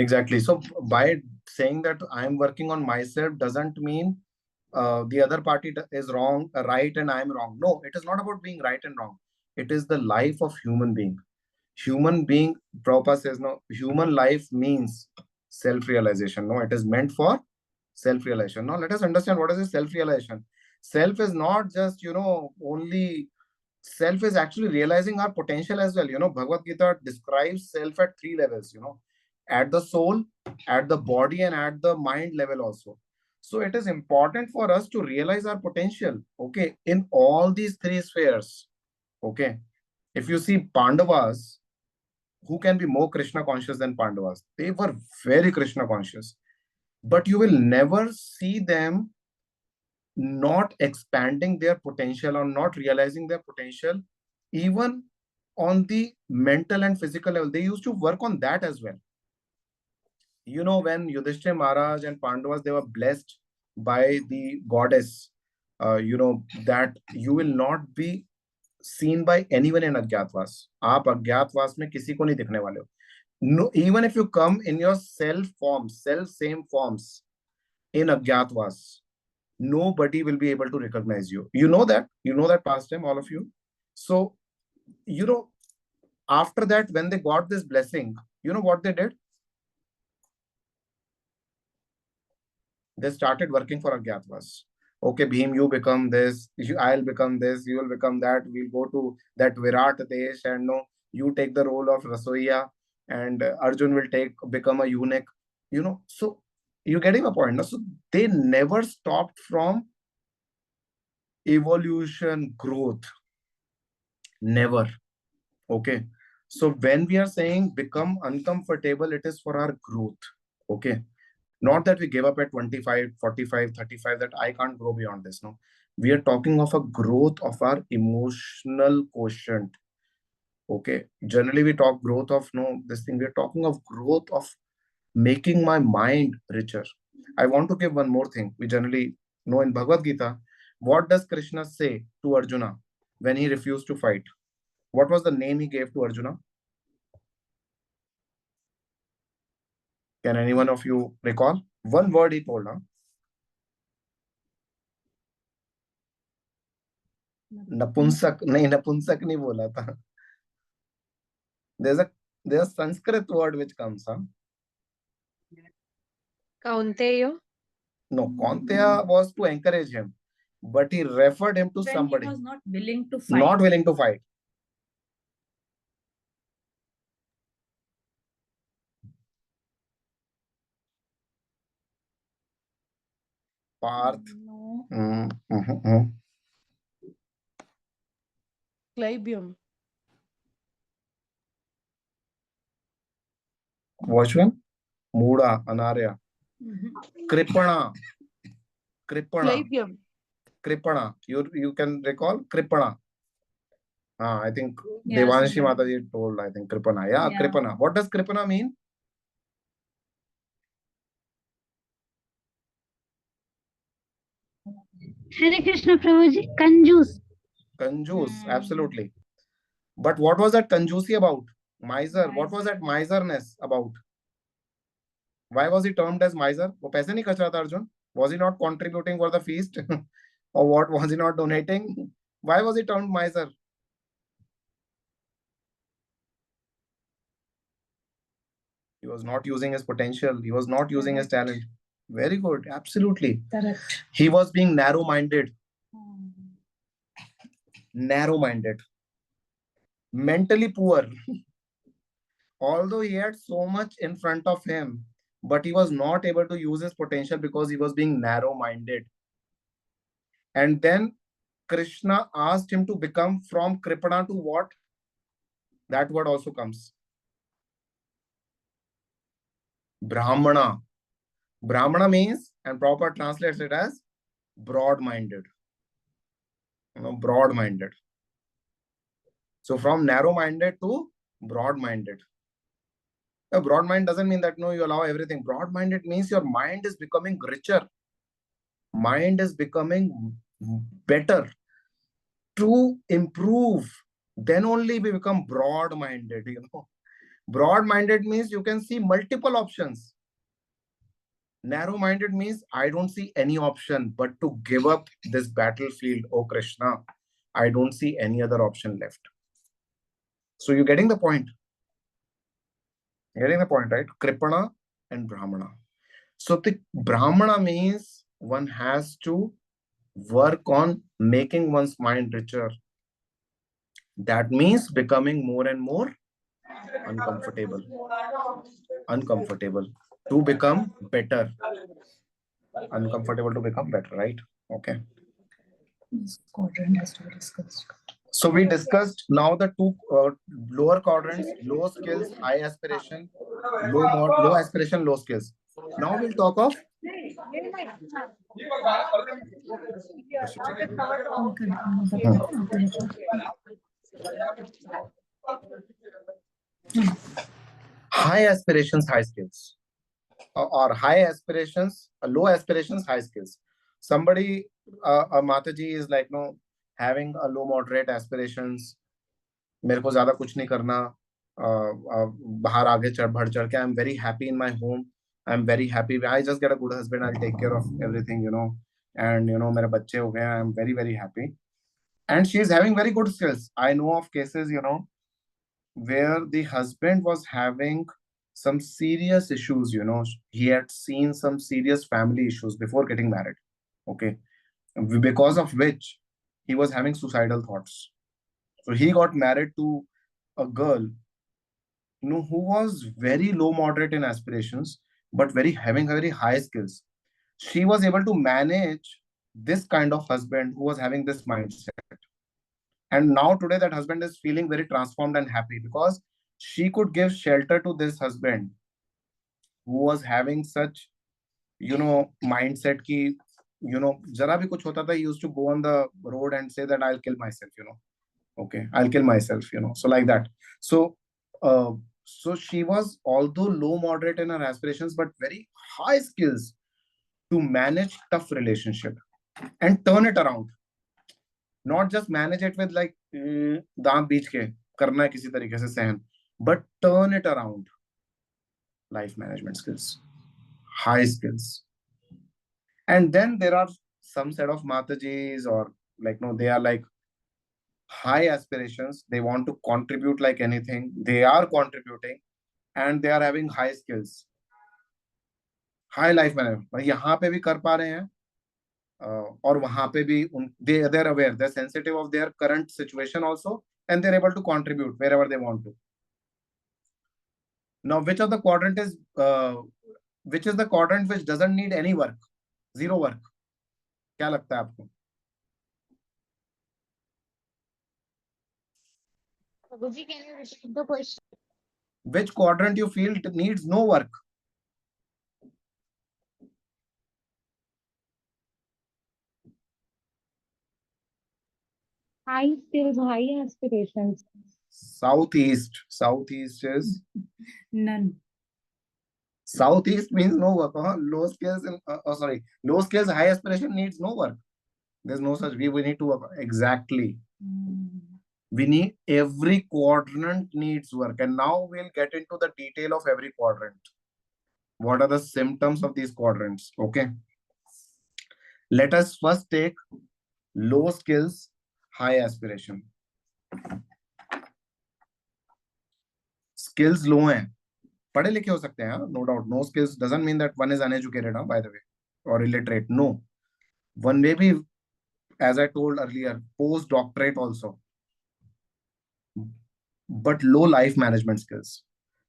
exactly. So by saying that I'm working on myself doesn't mean the other party is wrong, right, and I'm wrong. No, it is not about being right and wrong. It is the life of human being. Human being, Prabhupada says, no, human life means self-realization. No, it is meant for self-realization. Now, let us understand what is this self-realization. Self is not just, only self is actually realizing our potential as well. Bhagavad Gita describes self at 3 levels, at the soul, at the body, and at the mind level also. So it is important for us to realize our potential, okay, in all these 3 spheres, okay. If you see Pandavas, who can be more Krishna conscious than Pandavas? They were very Krishna conscious. But you will never see them not expanding their potential or not realizing their potential, even on the mental and physical level. They used to work on that as well. When Yudhishthira Maharaj and Pandavas, they were blessed by the goddess, that you will not be seen by anyone in Agyatwas. आप अज्ञातवास में किसी को नहीं दिखने वाले हो. No, even if you come in your self same forms in Agyatwas, nobody will be able to recognize you. You know that pastime, all of you. So, after that, when they got this blessing, you know what they did? They started working for Agyatwas. Okay, Bhim, you become this, I'll become this, you will become that, we'll go to that Virat Desh, and no, you take the role of Rasoiya, and Arjun will become a eunuch, so you're getting a point. No? So they never stopped from evolution, growth. Never. Okay. So when we are saying become uncomfortable, it is for our growth. Okay. Not that we give up at 25, 45, 35, that I can't grow beyond this. No. We are talking of a growth of our emotional quotient. Okay. Generally, we talk growth of this thing. We're talking of growth of making my mind richer. I want to give one more thing. We generally know in Bhagavad Gita, what does Krishna say to Arjuna when he refused to fight? What was the name he gave to Arjuna? Can anyone of you recall? One word he told. Huh? नपुंसक नहीं, नपुंसक नहीं बोला था. There's a Sanskrit word which comes, huh? Kaunteya. No, Kaunteya was to encourage him, but he referred him to When somebody. he was not willing to fight. Not willing to fight. Parth. No. Clybium. Which one? Muda, Anarya. Kripana. Kripana. Clybium. Kripana. You can recall Kripana. I think Yeah, Devanshi somewhere. Mataji told, I think Kripana. Yeah, Yeah. Kripana. What does Kripana mean? Hare Krishna Prabhuji, Kanjus. Kanjus, absolutely. But what was that kanjusi about? Miser. What was that miserness about? Why was he termed as miser? वो पैसे नहीं खर्च रहा था Arjun? Was he not contributing for the feast? Or what, was he not donating? Why was he termed miser? He was not using his potential. He was not using his talent. Very good. Absolutely. Correct. He was being narrow-minded. Narrow-minded. Mentally poor. Although he had so much in front of him, but he was not able to use his potential because he was being narrow-minded. And then Krishna asked him to become from Kripana to what? That word also comes. Brahmana. Brahmana means, and Prabhupada translates it as broad-minded. Broad-minded. So from narrow-minded to broad-minded. A broad mind doesn't mean that no, you allow everything. Broad-minded means your mind is becoming richer. Mind is becoming better. To improve, then only we become broad-minded. Broad-minded means you can see multiple options. Narrow-minded means I don't see any option but to give up this battlefield, oh Krishna. I don't see any other option left. So you're getting the point. Getting the point, right? Kripana and Brahmana. So the Brahmana means one has to work on making one's mind richer. That means becoming more and more uncomfortable. Uncomfortable to become better. Uncomfortable to become better, right? Okay. This quadrant has to be discussed. So we discussed now the two lower quadrants: low skills, high aspiration, low aspiration, low skills. Now we'll talk of high aspirations, high skills, or high aspirations, low aspirations, high skills. Somebody, a Mataji is like, no, having a low moderate aspirations. मेरे को ज्यादा कुछ नहीं करना, बाहर आगे बढ़ चढ़ के. I'm very happy in my home. I'm very happy. I just get a good husband. I'll take care of everything, and मेरे बच्चे हो गए. I'm very, very happy. And she is having very good skills. I know of cases, where the husband was having some serious issues. He had seen some serious family issues before getting married. Okay. Because of which he was having suicidal thoughts. So he got married to a girl, who was very low moderate in aspirations, but having very high skills. She was able to manage this kind of husband who was having this mindset. And now today that husband is feeling very transformed and happy because she could give shelter to this husband who was having such, mindset ki, jara bhi kuch hota tha, he used to go on the road and say that I'll kill myself, okay, I'll kill myself, so like that. So she was, although low moderate in her aspirations, but very high skills to manage tough relationship and turn it around. Not just manage it with like दांत बीच के करना है किसी तरीके से सहन, but turn it around. Life management skills, high skills. And then there are some set of Matajis, or like, no, they are like high aspirations, they want to contribute like anything, they are contributing, and they are having high skills, high life management. यहाँ पे भी कर पा रहे हैं, और वहां पे भी they are aware, they're sensitive of their current situation also, and they're able to contribute wherever they want to. Now, which of the quadrant is which is the quadrant which doesn't need any work, zero work? क्या लगता है आपको? Prabhuji, can you repeat the question? Which quadrant you feel it needs no work? High skills, high aspirations. Southeast. Southeast is None. Southeast means no work. Low skills and low skills, high aspiration needs no work. There's no such. We need to work exactly. We need every quadrant needs work, and now we'll get into the detail of every quadrant. What are the symptoms of these quadrants? Okay. Let us first take low skills, high aspiration. Skills low हैं, पढ़े लिखे हो सकते हैं, no doubt. No skills doesn't mean that one is uneducated, by the way, or illiterate. No, one may be, as I told earlier, postdoctorate also, but low life management skills,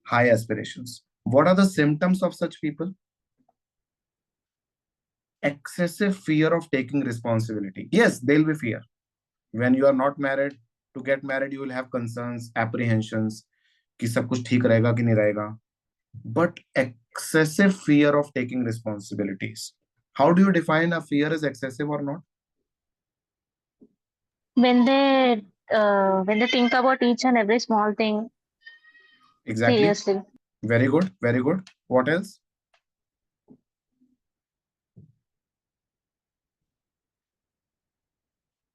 high aspirations. What are the symptoms of such people? Excessive fear of taking responsibility. Yes, there'll be fear. When you are not married, to get married, you will have concerns, apprehensions, कि सब कुछ ठीक रहेगा कि नहीं रहेगा. But excessive fear of taking responsibilities. How do you define a fear is excessive or not? When they think about each and every small thing. Exactly. Seriously. Very good. Very good. What else?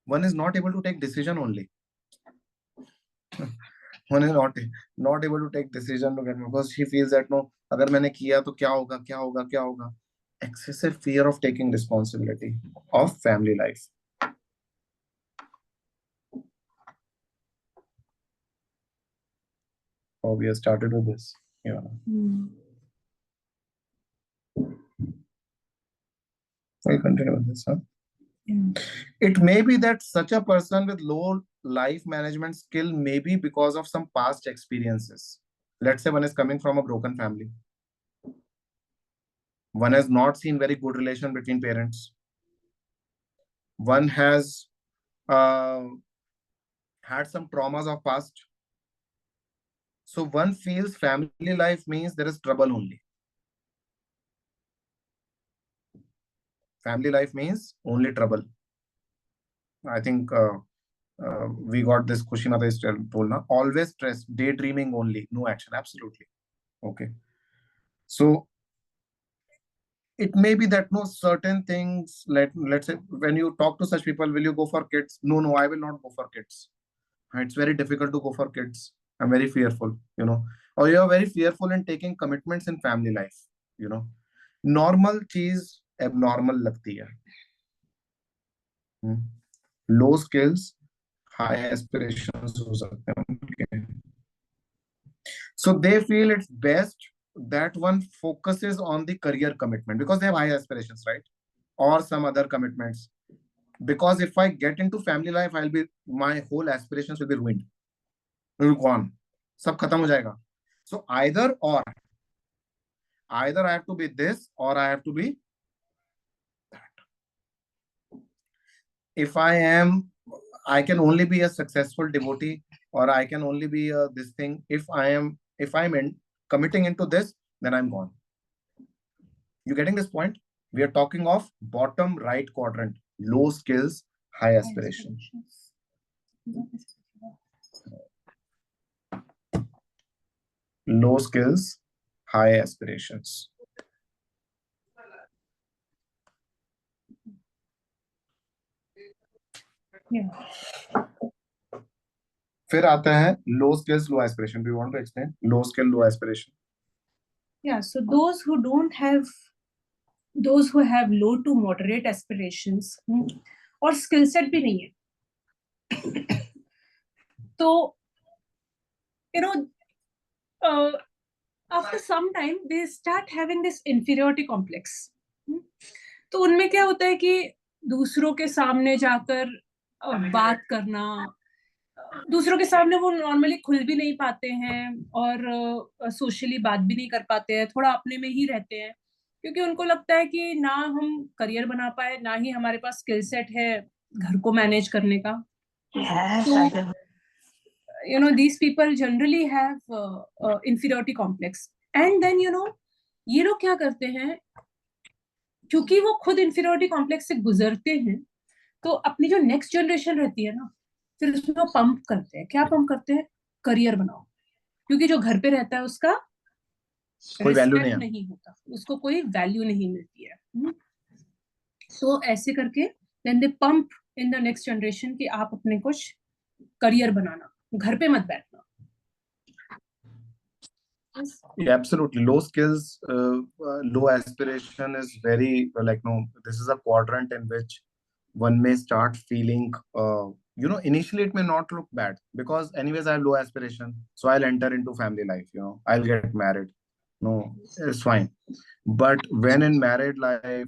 One is not able to take decision only. One is not able to take decision to get, because he feels that no, अगर मैंने किया तो क्या होगा, क्या होगा, क्या होगा. Excessive fear of taking responsibility of family life. Oh, we have started with this. Yeah. We'll continue with this, huh? It may be that such a person with low life management skill may be because of some past experiences. Let's say one is coming from a broken family. One has not seen very good relation between parents. One has had some traumas of past. So one feels family life means there is trouble only. Family life means only trouble. I think we got this Kushimata is told now. Always stress, daydreaming only, no action. Absolutely. Okay. So it may be that no certain things, let's say when you talk to such people, will you go for kids? No, I will not go for kids. It's very difficult to go for kids. I'm very fearful, or you're very fearful in taking commitments in family life, normal cheese abnormal लगती है. Low skills, high aspirations हो सकते हैं उनके. So they feel it's best that one focuses on the career commitment because they have high aspirations, right? Or some other commitments. Because if I get into family life, my whole aspirations will be ruined. It will go on. सब खत्म हो जाएगा. So either I have to be this or I have to be that. If I can only be a successful devotee, or I can only be this thing. If I'm committing into this, then I'm gone. You getting this point? We are talking of bottom right quadrant, low skills, high aspirations. Low skills, high aspirations. Yeah. फिर आता है low skills, low aspiration. Do you want to explain low skill, low aspiration? Yeah, so those who have low to moderate aspirations और skill set भी नहीं है, So, after some time they start having this inferiority complex. तो उनमें क्या होता है कि दूसरों के सामने जाकर बात करना, दूसरों के सामने वो नॉर्मली खुल भी नहीं पाते हैं और सोशली बात भी नहीं कर पाते हैं, थोड़ा अपने में ही रहते हैं, क्योंकि उनको लगता है कि ना हम करियर बना पाए, ना ही हमारे पास स्किल सेट है घर को मैनेज करने का. So, these people generally have inferiority complex. And then, ये लोग क्या करते हैं, क्योंकि वो खुद inferiority complex से गुजरते हैं, तो अपनी जो नेक्स्ट जनरेशन रहती है ना, फिर उसमें वो पंप करते हैं. क्या पंप करते हैं? करियर बनाओ, क्योंकि जो घर पे रहता है उसका कोई वैल्यू नहीं होता, उसको कोई वैल्यू नहीं मिलती है. तो ऐसे करके then they pump in the next generation कि आप अपने कुछ करियर बनाना, घर पे मत बैठना. Yeah, absolutely. Low skills, low aspiration is very this is a quadrant in which one may start feeling, initially it may not look bad because anyways I have low aspiration. So I'll enter into family life, I'll get married. No, it's fine. But when in married life,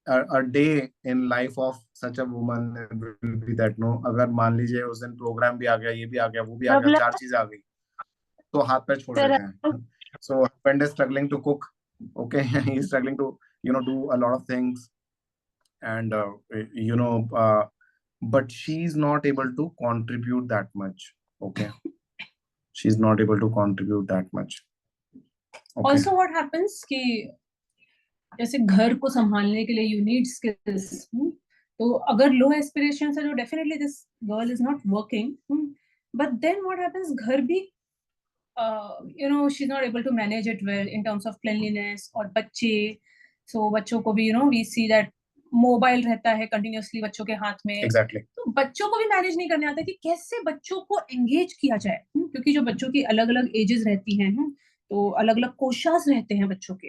a day in life of such a woman will be that, अगर मान लीजिए उस दिन programme भी आ गया, ये भी आ गया, वो भी आ गया, 4 चीजें आ गई, तो हाथ पे छोड़ देते हैं. So husband is struggling to cook, okay, he's struggling to do a lot of things, and but she's not able to contribute that much, okay. She's not able to contribute that much. Okay. Also what happens कि जैसे घर को संभालने के लिए you need skills. तो अगर low aspirations है तो definitely this girl is not working. But then what happens, घर भी she's not able to manage it well in terms of cleanliness. और बच्चे, so बच्चों को भी we see that मोबाइल रहता है कंटिन्यूअसली बच्चों के हाथ में. Exactly. तो बच्चों को भी मैनेज नहीं करने आता कि कैसे बच्चों को एंगेज किया जाए, क्योंकि जो बच्चों की अलग अलग एजेस रहती हैं, तो अलग अलग कोशास रहते हैं बच्चों के,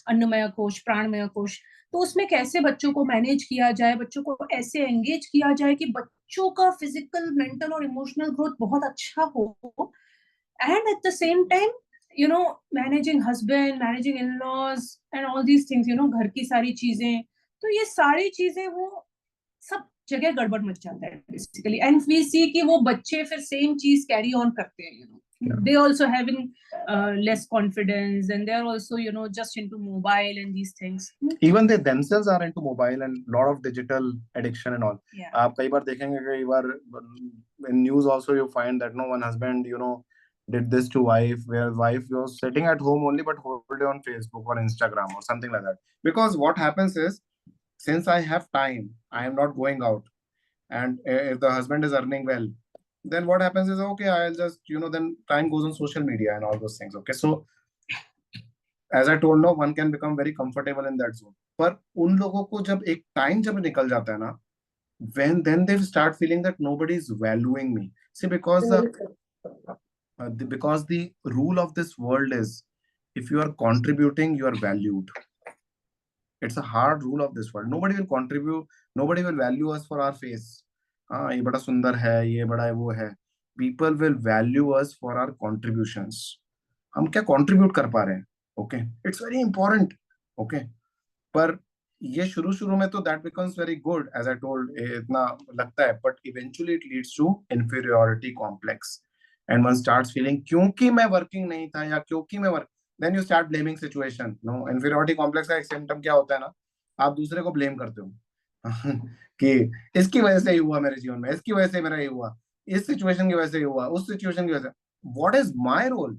अन्नमय कोश, प्राणमय कोश. तो उसमें कैसे बच्चों को मैनेज किया जाए, बच्चों को ऐसे एंगेज किया जाए कि बच्चों का फिजिकल, मेंटल और इमोशनल ग्रोथ बहुत अच्छा हो. And at the same time, managing husband, managing in-laws and all these things, घर की सारी चीजें, तो ये सारी चीजें वो सब जगह गड़बड़ मच जाता है basically. And we see कि वो बच्चे फिर same चीज carry on करते हैं, they also having less confidence, and they are also just into mobile and these things. Even they themselves are into mobile and lot of digital addiction and all. Yeah. आप कई बार देखेंगे, कई बार in news also you find that one husband did this to wife, where wife was sitting at home only but whole day on Facebook or Instagram or something like that. Because what happens is, since I have time, I am not going out, and if the husband is earning well, then what happens is, okay, I'll just then time goes on social media and all those things. Okay, so as I told, no one can become very comfortable in that zone. पर उन लोगों को जब एक time जब निकल जाता है ना, then they start feeling that nobody is valuing me. See, because the rule of this world is, if you are contributing, you are valued. It's a hard rule of this world. Nobody will contribute, nobody will value us for our face. हाँ, ये बड़ा सुंदर है, ये बड़ा वो है. People will value us for our contributions. हम क्या contribute कर पा रहे हैं? Okay, it's very important. Okay, पर ये शुरू में तो that becomes very good, as I told, इतना लगता है, but eventually it leads to inferiority complex, and one starts feeling क्योंकि मैं working नहीं था या क्योंकि मैं then you start blaming situation. No, inferiority complex का एक symptom क्या होता है ना, आप दूसरे को blame करते हो कि इसकी वजह से ही हुआ मेरे जीवन में, इसकी वजह से मेरा ये हुआ, इस सिचुएशन की वजह से हुआ, उस सिचुएशन की वजह से. What is my role?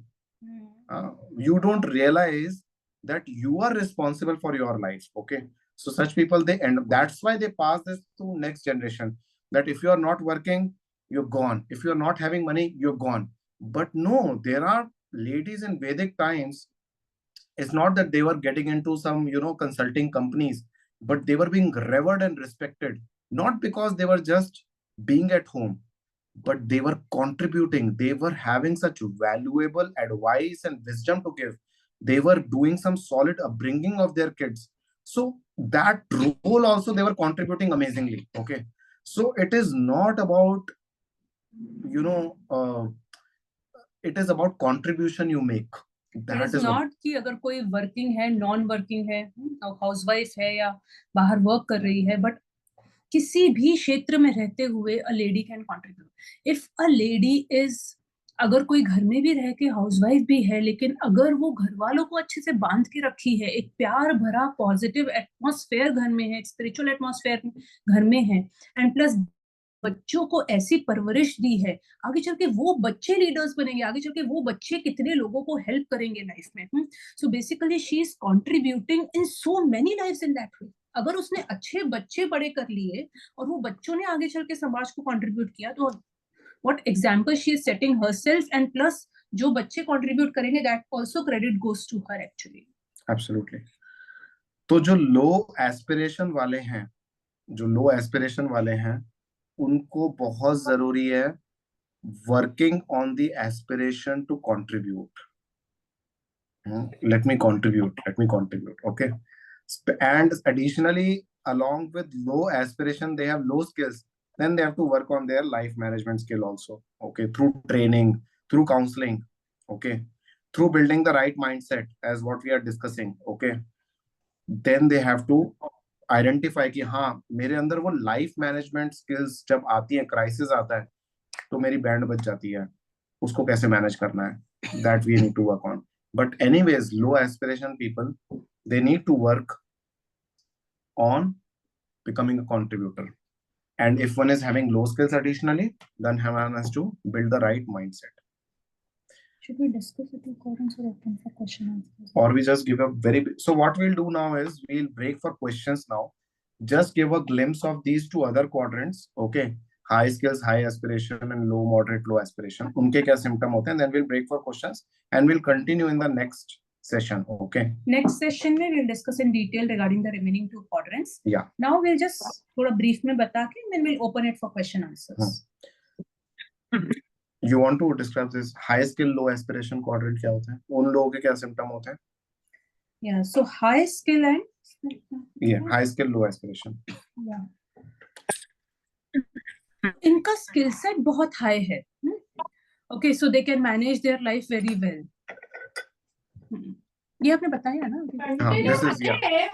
You don't realize that you are responsible for your life. Okay, so such people, they end up, that's why they pass this to next generation, that if you are not working, you're gone. If you're not having money, you're gone. But no, there are ladies in Vedic times. It's not that they were getting into some consulting companies, but they were being revered and respected, not because they were just being at home, but they were contributing. They were having such valuable advice and wisdom to give. They were doing some solid upbringing of their kids. So that role also they were contributing amazingly. Okay, so it is not about it is about contribution you make. That is not कि अगर कोई working है, non working है, housewife है या बाहर work कर रही है, बट किसी भी क्षेत्र में रहते हुए a lady can contribute. If a lady is, अगर कोई घर में भी रह के हाउसवाइफ भी है, लेकिन अगर वो घर वालों को अच्छे से बांध के रखी है, एक प्यार भरा पॉजिटिव एटमॉस्फेयर घर में है, स्पिरिचुअल एटमॉस्फेयर घर में है, एंड प्लस बच्चों को ऐसी परवरिश दी है, आगे चल के वो बच्चे लीडर्स बनेंगे, आगे चल के वो बच्चे कितने लोगों को हेल्प करेंगे लाइफ में. So basically she is contributing in so many lives in that वे. अगर उसने अच्छे बच्चे बड़े कर लिए और वो बच्चों ने आगे चल के समाज को कंट्रीब्यूट किया, तो what example she is setting herself, and plus जो बच्चे कंट्रीब्यूट करेंगे, that also credit goes to her actually. Absolutely. तो जो लो एस्पिरेशन वाले हैं उनको बहुत जरूरी है working on the aspiration to contribute. Let me contribute. Okay. And additionally, along with low aspiration, they have low skills. Then they have to work on their life management skill also. Okay. Through training, through counseling. Okay. Through building the right mindset, as what we are discussing. Okay. Then they have to identify कि हाँ मेरे अंदर वो life management skills जब आती है, crisis आता है, तो मेरी बैंड बच जाती है, उसको कैसे मैनेज करना है, that we need to work on. But anyways, low aspiration people, they need to work on becoming a contributor. And if one is having low skills additionally, then one has to build the right mindset. Should we discuss it in quadrants or open for question answers? Or we just give a so what we'll do now is we'll break for questions now. Just give a glimpse of these two other quadrants. Okay. High skills, high aspiration, and low, moderate, low aspiration. उनके क्या symptom होते हैं? Then we'll break for questions and we'll continue in the next session. Okay. Next session में we'll discuss in detail regarding the remaining two quadrants. Yeah. Now we'll just थोड़ा brief में बता के then we'll open it for question answers. You want to describe this high skill, low aspiration quadrant क्या होता है? उन लोगों के क्या symptom होते हैं? Yeah. So high skill and high skill, low aspiration. Yeah. इनका स्किल सेट बहुत हाई है. Okay, so they can manage their life very well. ये आपने बताया ना? This is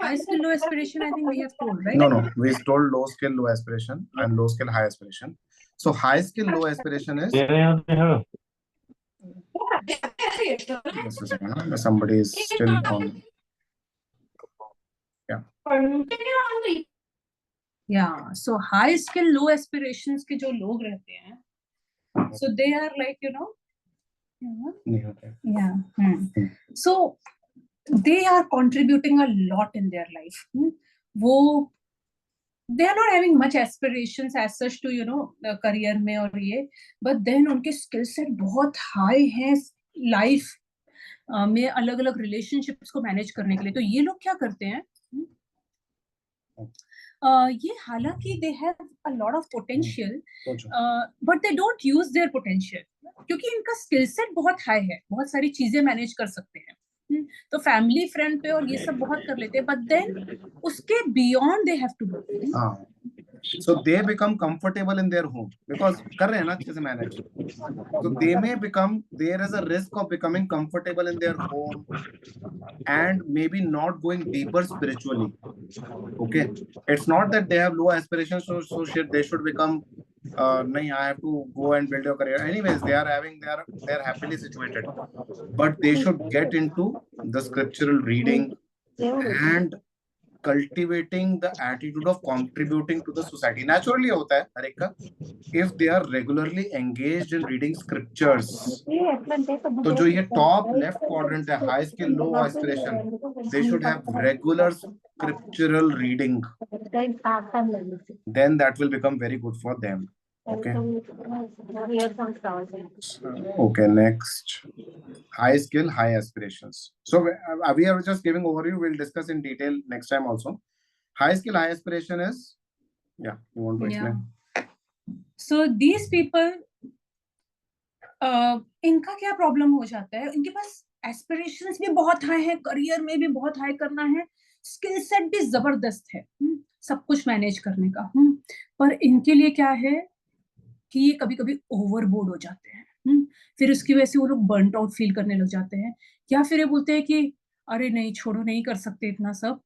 high skill low aspiration. I think we have told, right? No, we told low skill low aspiration and low skill high aspiration. So high skill low aspiration is somebody is still on. Yeah, so high skill low aspirations के जो लोग रहते हैं, so they are like, you know, so they are contributing a lot in their life. They are not having much aspirations as such to, you know, career में और ये, but then उनके skill set बहुत high हैं life में अलग अलग relationships को manage करने के लिए. तो ये लोग क्या करते हैं? ये हालांकि they have a lot of potential, but they don't use their potential, क्योंकि इनका skill set बहुत high है, बहुत सारी चीजें manage कर सकते हैं, तो फैमिली फ्रेंड पे और ये सब बहुत कर लेते हैं, but then उसके beyond they have to do. So they become comfortable in their home because कर रहे हैं ना अच्छे से manage. So they may become, there is a risk of becoming comfortable in their home and maybe not going deeper spiritually. Okay, it's not that they have low aspirations, so they should become nahi, I have to go and build your career. Anyways, they are happily situated, but they should get into the scriptural reading and cultivating the attitude of contributing to the society. Naturally होता है हर एक का, if they are regularly engaged in reading scriptures. तो जो ये top left quadrant है, high skill low aspiration, they should have regular scriptural reading. Then that will become very good for them. Okay. Okay, next. High skill, high aspirations. So we are just giving overview. We'll discuss in detail next time also. High skill, high aspiration is, you want to explain? So these people, इनका क्या problem हो जाता है? इनके पास aspirations भी बहुत high है, career में भी बहुत हाई करना है, स्किल सेट भी जबरदस्त है, सब कुछ मैनेज करने का, पर इनके लिए क्या है? कि ये कभी कभी ओवरबोर्ड हो जाते हैं। फिर उसकी वजह से वो लोग बर्न आउट फील करने लग जाते हैं, या फिर ये बोलते हैं कि अरे नहीं छोड़ो, नहीं कर सकते इतना सब,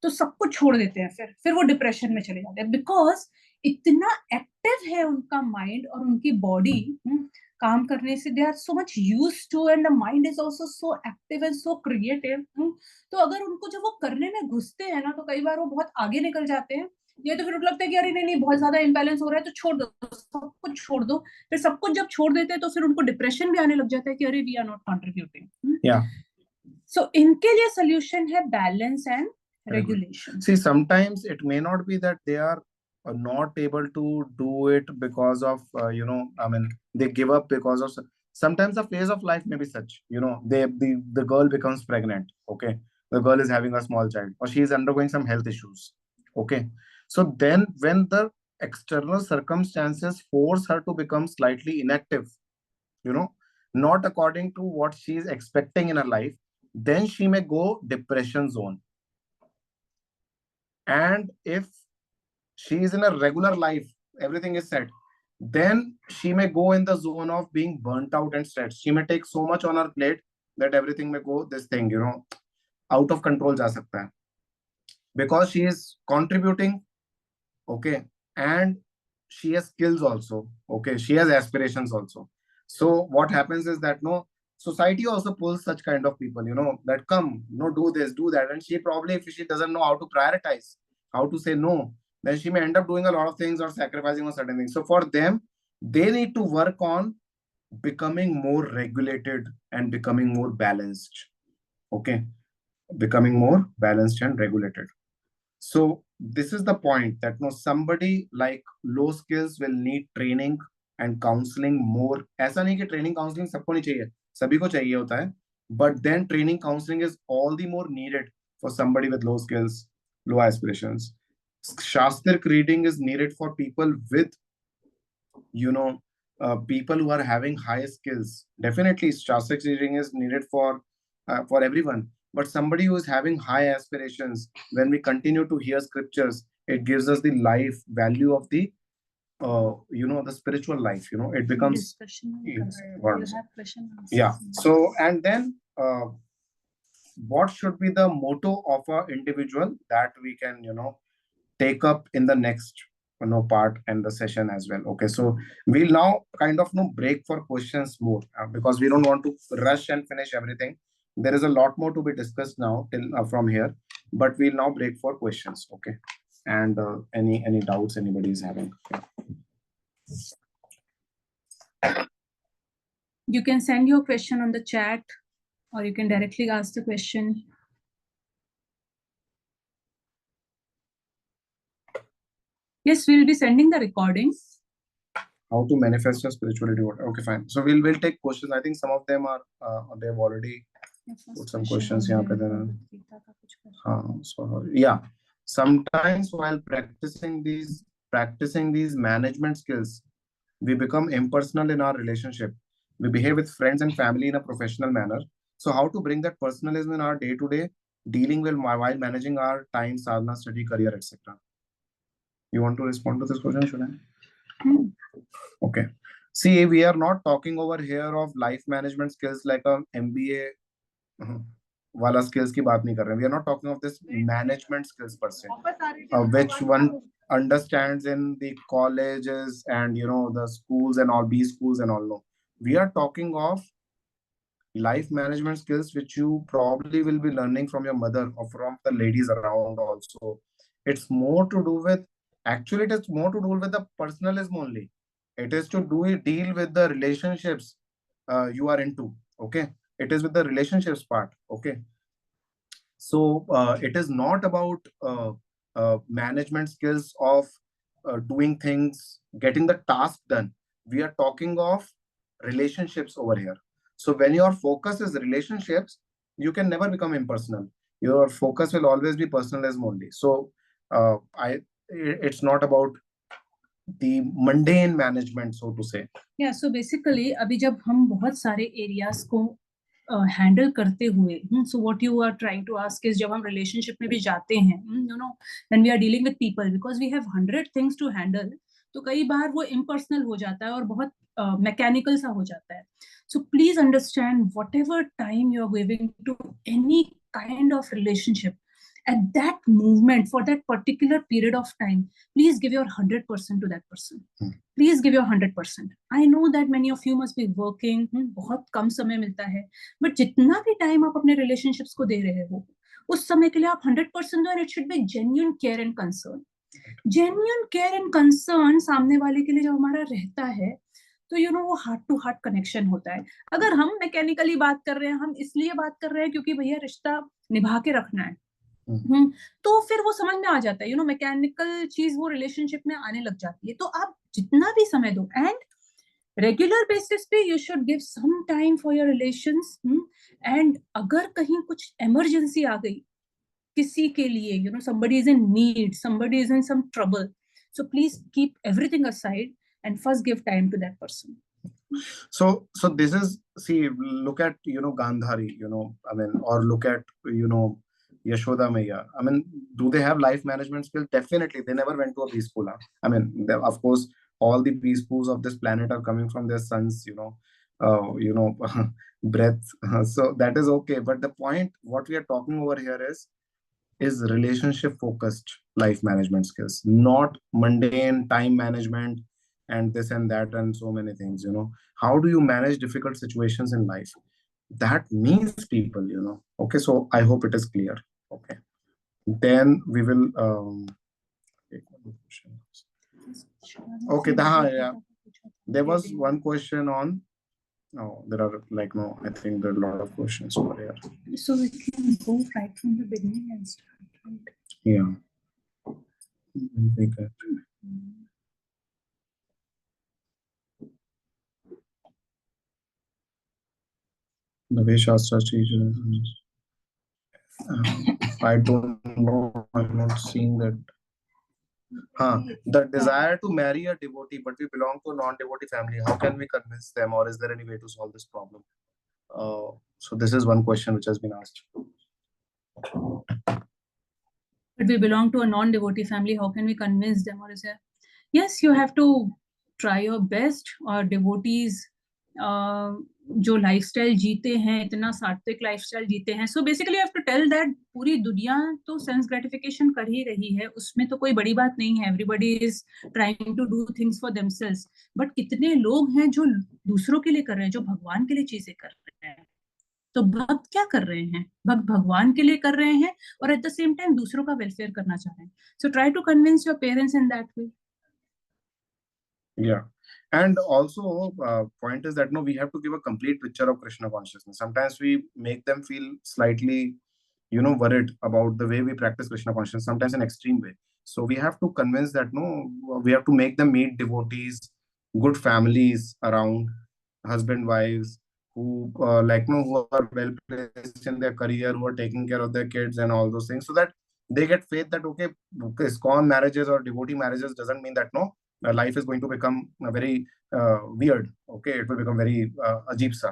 तो सब कुछ छोड़ देते हैं। फिर वो डिप्रेशन में चले जाते हैं, बिकॉज इतना एक्टिव है उनका माइंड और उनकी बॉडी काम करने से, they are so much used to, and the mind is also so active and so creative. तो अगर उनको जब वो करने में घुसते हैं ना, तो कई बार वो बहुत आगे निकल जाते हैं। ये तो फिर उनको लगता है कि अरे नहीं नहीं, बहुत ज्यादा इम्बैलेंस हो रहा है, तो छोड़ दो, सब कुछ छोड़ दो। फिर सब कुछ जब छोड़ देते हैं तो फिर उनको डिप्रेशन भी आने लग जाता है कि अरे we are not contributing. Yeah. So इनके लिए सोल्यूशन है balance and regulation. See, sometimes it may not be that they are not able to do it because of I mean, they give up because of. Sometimes the phase of life may be such, the girl becomes pregnant. Okay, the girl is having a small child, or she is undergoing some health issues. Okay, so then when the external circumstances force her to become slightly inactive, not according to what she is expecting in her life, then she may go depression zone. And if she is in a regular life, everything is set, then she may go in the zone of being burnt out and stressed. She may take so much on her plate that everything may go this thing, out of control ja sakta hai. Because she is contributing, okay, and she has skills also, okay, she has aspirations also. So what happens is that society also pulls such kind of people, that come, do this, do that, and she probably, if she doesn't know how to prioritize, how to say no, then she may end up doing a lot of things or sacrificing on certain things. So for them, they need to work on becoming more regulated and becoming more balanced. Okay, becoming more balanced and regulated. So this is the point, that somebody like low skills will need training and counseling more. ऐसा नहीं कि training counseling सबको नहीं चाहिए, सभी को चाहिए होता है, but then training counseling is all the more needed for somebody with low skills, low aspirations. Shastric reading is needed for people with, people who are having high skills. Definitely, Shastric reading is needed for everyone. But somebody who is having high aspirations, when we continue to hear scriptures, it gives us the life value of the, the spiritual life. It becomes. Yes, yeah. So, and then, what should be the motto of an individual that we can, take up in the next, part and the session as well. Okay, so we'll now kind of break for questions more, because we don't want to rush and finish everything. There is a lot more to be discussed now till from here, but we'll now break for questions. Okay, and any doubts anybody is having. You can send your question on the chat, or you can directly ask the question. Yes, we'll be sending the recordings. How to manifest your spirituality? Okay, fine. So we'll take questions. I think some of them are they've already put some questions here. So yeah, sometimes while practicing these management skills, we become impersonal in our relationship. We behave with friends and family in a professional manner. So how to bring that personalism in our day-to-day dealing with while managing our time, sadhana, study, career, etc. You want to respond to this question, should I? Okay. See, we are not talking over here of life management skills like a MBA wala skills ki baat nahi kar rahe. We are not talking of this management skills per se, which one understands in the colleges and the schools and all, B schools and all. No, we are talking of life management skills which you probably will be learning from your mother or from the ladies around also. It's more to do with, actually it is more to do with the personalism only. It is to deal with the relationships you are into. Okay, it is with the relationships part. Okay, so it is not about management skills of doing things, getting the task done. We are talking of relationships over here. So when your focus is relationships, you can never become impersonal. Your focus will always be personalism only. So it's not about the mundane management, so to say. Yeah, so basically, अभी जब हम बहुत सारे areas को handle करते हुए, so what you are trying to ask is, जब हम relationship में भी जाते हैं, when we are dealing with people, because we have 100 things to handle, तो कई बार वो इम्पर्सनल हो जाता है और बहुत मैकेनिकल सा हो जाता है. So please understand, whatever time you are giving to any kind of relationship, at that movement, for that particular period of time, please give your 100% to that person. Please give your 100%. I know that many of you must be working, बहुत कम समय मिलता है, but जितना भी time आप अपने relationships को दे रहे हो, उस समय के लिए आप 100% दो, and it should be genuine care and concern. Genuine care and concern सामने वाले के लिए जब हमारा रहता है, तो वो हार्ट टू हार्ट कनेक्शन होता है. अगर हम मैकेनिकली बात कर रहे हैं, हम इसलिए बात कर रहे हैं क्योंकि भैया रिश्ता निभा के रखना है, तो फिर वो समझ में आ जाता है. मैकेनिकल चीज वो रिलेशनशिप में आने लग जाती है. तो आप जितना भी समय दो, एंड रेगुलर बेसिस पे you should give some time for your relations. And अगर कहीं कुछ इमरजेंसी आ गई किसी के लिए, somebody is in need, somebody is in some trouble, so please keep everything aside and first give time to that person. So this is, see, look at Gandhari, or look at Yashoda Maiya. Do they have life management skills? Definitely. They never went to a preschool. Of course, all the preschools of this planet are coming from their sons, breath. So that is okay. But the point, what we are talking over here is relationship focused life management skills, not mundane time management and this and that and so many things. How do you manage difficult situations in life? That means people. Okay, so I hope it is clear. Okay, then we will take one question. Okay, there was one question on. No, there are I think there are a lot of questions over here. So we can go right from the beginning and start. Right? Yeah. The way Shastra teaches. I don't know. I'm not seeing that. The desire to marry a devotee, but we belong to a non-devotee family. How can we convince them, or is there any way to solve this problem? So this is one question which has been asked. But we belong to a non-devotee family. How can we convince them, or is there? Yes, you have to try your best. Or devotees, जो lifestyle जीते हैं, इतना सात्विक lifestyle जीते हैं, so basically have to tell that पूरी दुनिया तो सेंस ग्रेटिफिकेशन कर ही रही है, उसमें तो कोई बड़ी बात नहीं है. Everybody is trying to do things for themselves, but कितने लोग हैं जो दूसरों के लिए कर रहे हैं, जो भगवान के लिए चीजें कर रहे हैं. तो भक्त क्या कर रहे हैं? भक्त भगवान के लिए कर रहे हैं और एट द सेम टाइम दूसरों का वेलफेयर करना चाह रहे हैं. So try to convince your parents in that way. Yeah. And also, point is that we have to give a complete picture of Krishna consciousness. Sometimes we make them feel slightly, worried about the way we practice Krishna consciousness, sometimes in extreme way. So we have to convince that, we have to make them meet devotees, good families around, husband, wives, who, who are well placed in their career, who are taking care of their kids and all those things, so that they get faith that, okay, ISKCON marriages or devotee marriages doesn't mean that, life is going to become very weird. Okay, it will become very ajeeb sa.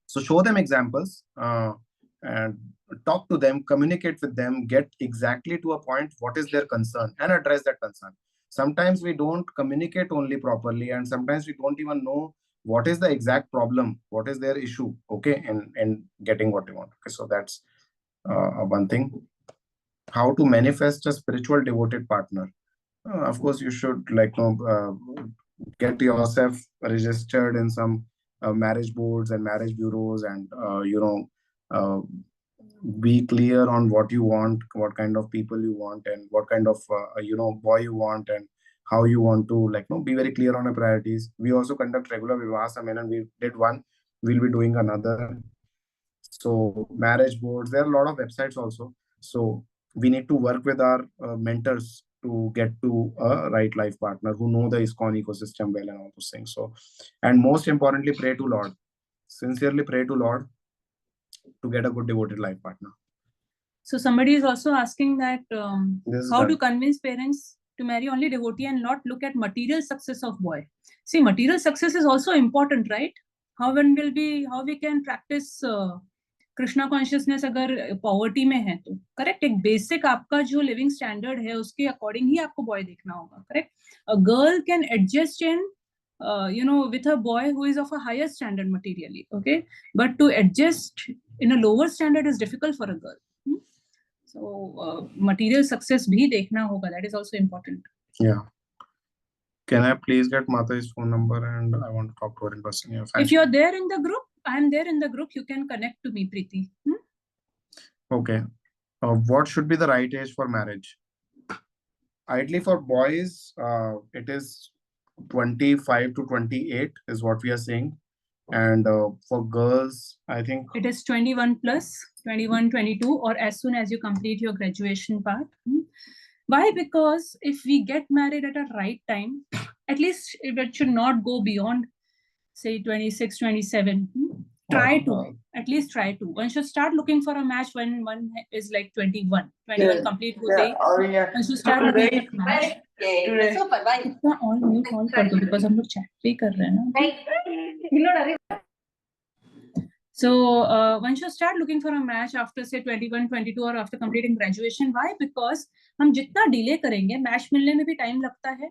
So show them examples and talk to them, communicate with them, get exactly to a point what is their concern and address that concern. Sometimes we don't communicate only properly, and sometimes we don't even know what is the exact problem, what is their issue, okay, and getting what they want. Okay, so that's one thing. How to manifest a spiritual devoted partner. Of course, you should get yourself registered in some marriage boards and marriage bureaus, and be clear on what you want, what kind of people you want, and what kind of boy you want, and how you want to be very clear on your priorities. We also conduct regular vivah sammelan. We did one. We'll be doing another. So marriage boards. There are a lot of websites also. So we need to work with our mentors to get to a right life partner who know the ISKCON ecosystem well and all those things. So, and most importantly, pray to Lord. Sincerely pray to Lord to get a good devoted life partner. So somebody is also asking that how to convince parents to marry only devotee and not look at material success of boy. See, material success is also important, right? How we can practice Krishna consciousness अगर poverty में है तो correct, एक basic आपका जो living standard है उसके according ही आपको बॉय देखना होगा, correct. A girl can adjust in with a boy who is of a higher standard materially, okay, but to adjust in a lower standard is difficult for a girl. So material success bhi dekhna hoga, that is also important. Yeah. Can I please get Mata's phone number, and I want to talk to her in person? Yeah, if you're there in the group, I am there in the group, you can connect to me, Preeti. Okay. What should be the right age for marriage? Ideally for boys, it is 25 to 28 is what we are saying. And for girls, I think it is 21 plus, 21, 22, or as soon as you complete your graduation part. Why? Because if we get married at a right time, at least it should not go beyond, say, 26, 27. Try to, at least try to. One should start looking for a match when one is like 21 complete होते ही one should start looking for a match. इतना all mute all कर दो because हम लोग chat पे कर रहे हैं ना. So one should start looking for a match after say 21, 22 or after completing graduation. Why? Because हम जितना delay करेंगे match मिलने में भी time लगता है.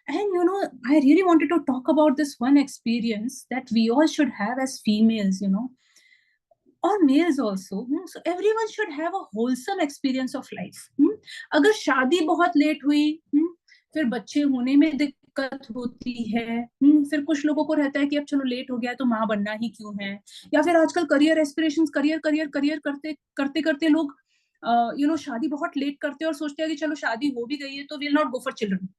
And I really wanted to talk about this one experience that we all should have as females, or males also. So everyone should have a wholesome experience of life. अगर शादी बहुत late हुई, फिर बच्चे होने में दिक्कत होती है, फिर कुछ लोगों को रहता है कि अब चलो लेट हो गया तो माँ बनना ही क्यों है, या फिर आजकल करियर एस्पिरेशंस करियर करते करते लोग शादी बहुत लेट करते हैं और सोचते हैं कि चलो शादी हो भी गई है तो we'll not go for children.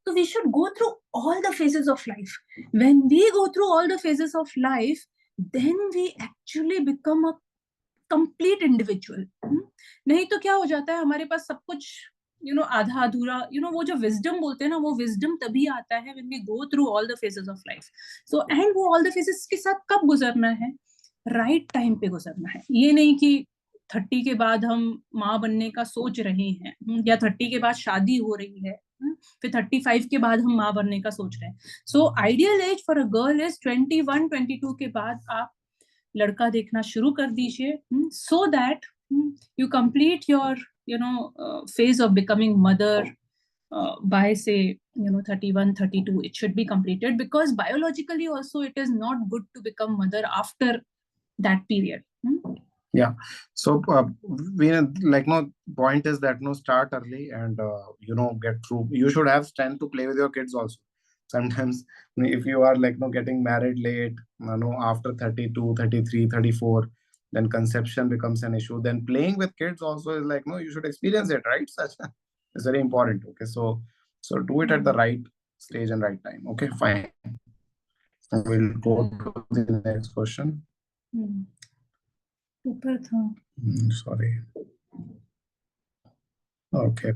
So we should go through all the phases of life. When we go through all the phases of life, then we actually become a complete individual. नहीं तो क्या हो जाता है, हमारे पास सब कुछ आधा अधूरा, वो जो wisdom बोलते हैं ना, वो wisdom तभी आता है when we go through all the phases of life. So and वो all the phases के साथ कब गुजरना है, right time पे गुजरना है. ये नहीं कि 30 के बाद हम माँ बनने का सोच रहे हैं, या 30 के बाद शादी हो रही है, फिर 35 के बाद हम माँ बनने का सोच रहे हैं. So ideal age for a girl is 21, 22 के बाद आप लड़का देखना शुरू कर दीजिए, so that you complete your phase of becoming mother by say 31, 32. It should be completed, because biologically also it is not good to become mother after that period. Yeah. So we point is that start early and get through. You should have strength to play with your kids also. Sometimes if you are getting married late, after 32, 33, 34, then conception becomes an issue. Then playing with kids also is you should experience it, right? It's very important. Okay, so do it at the right stage and right time. Okay, fine. We'll go to the next question. Sorry. Okay.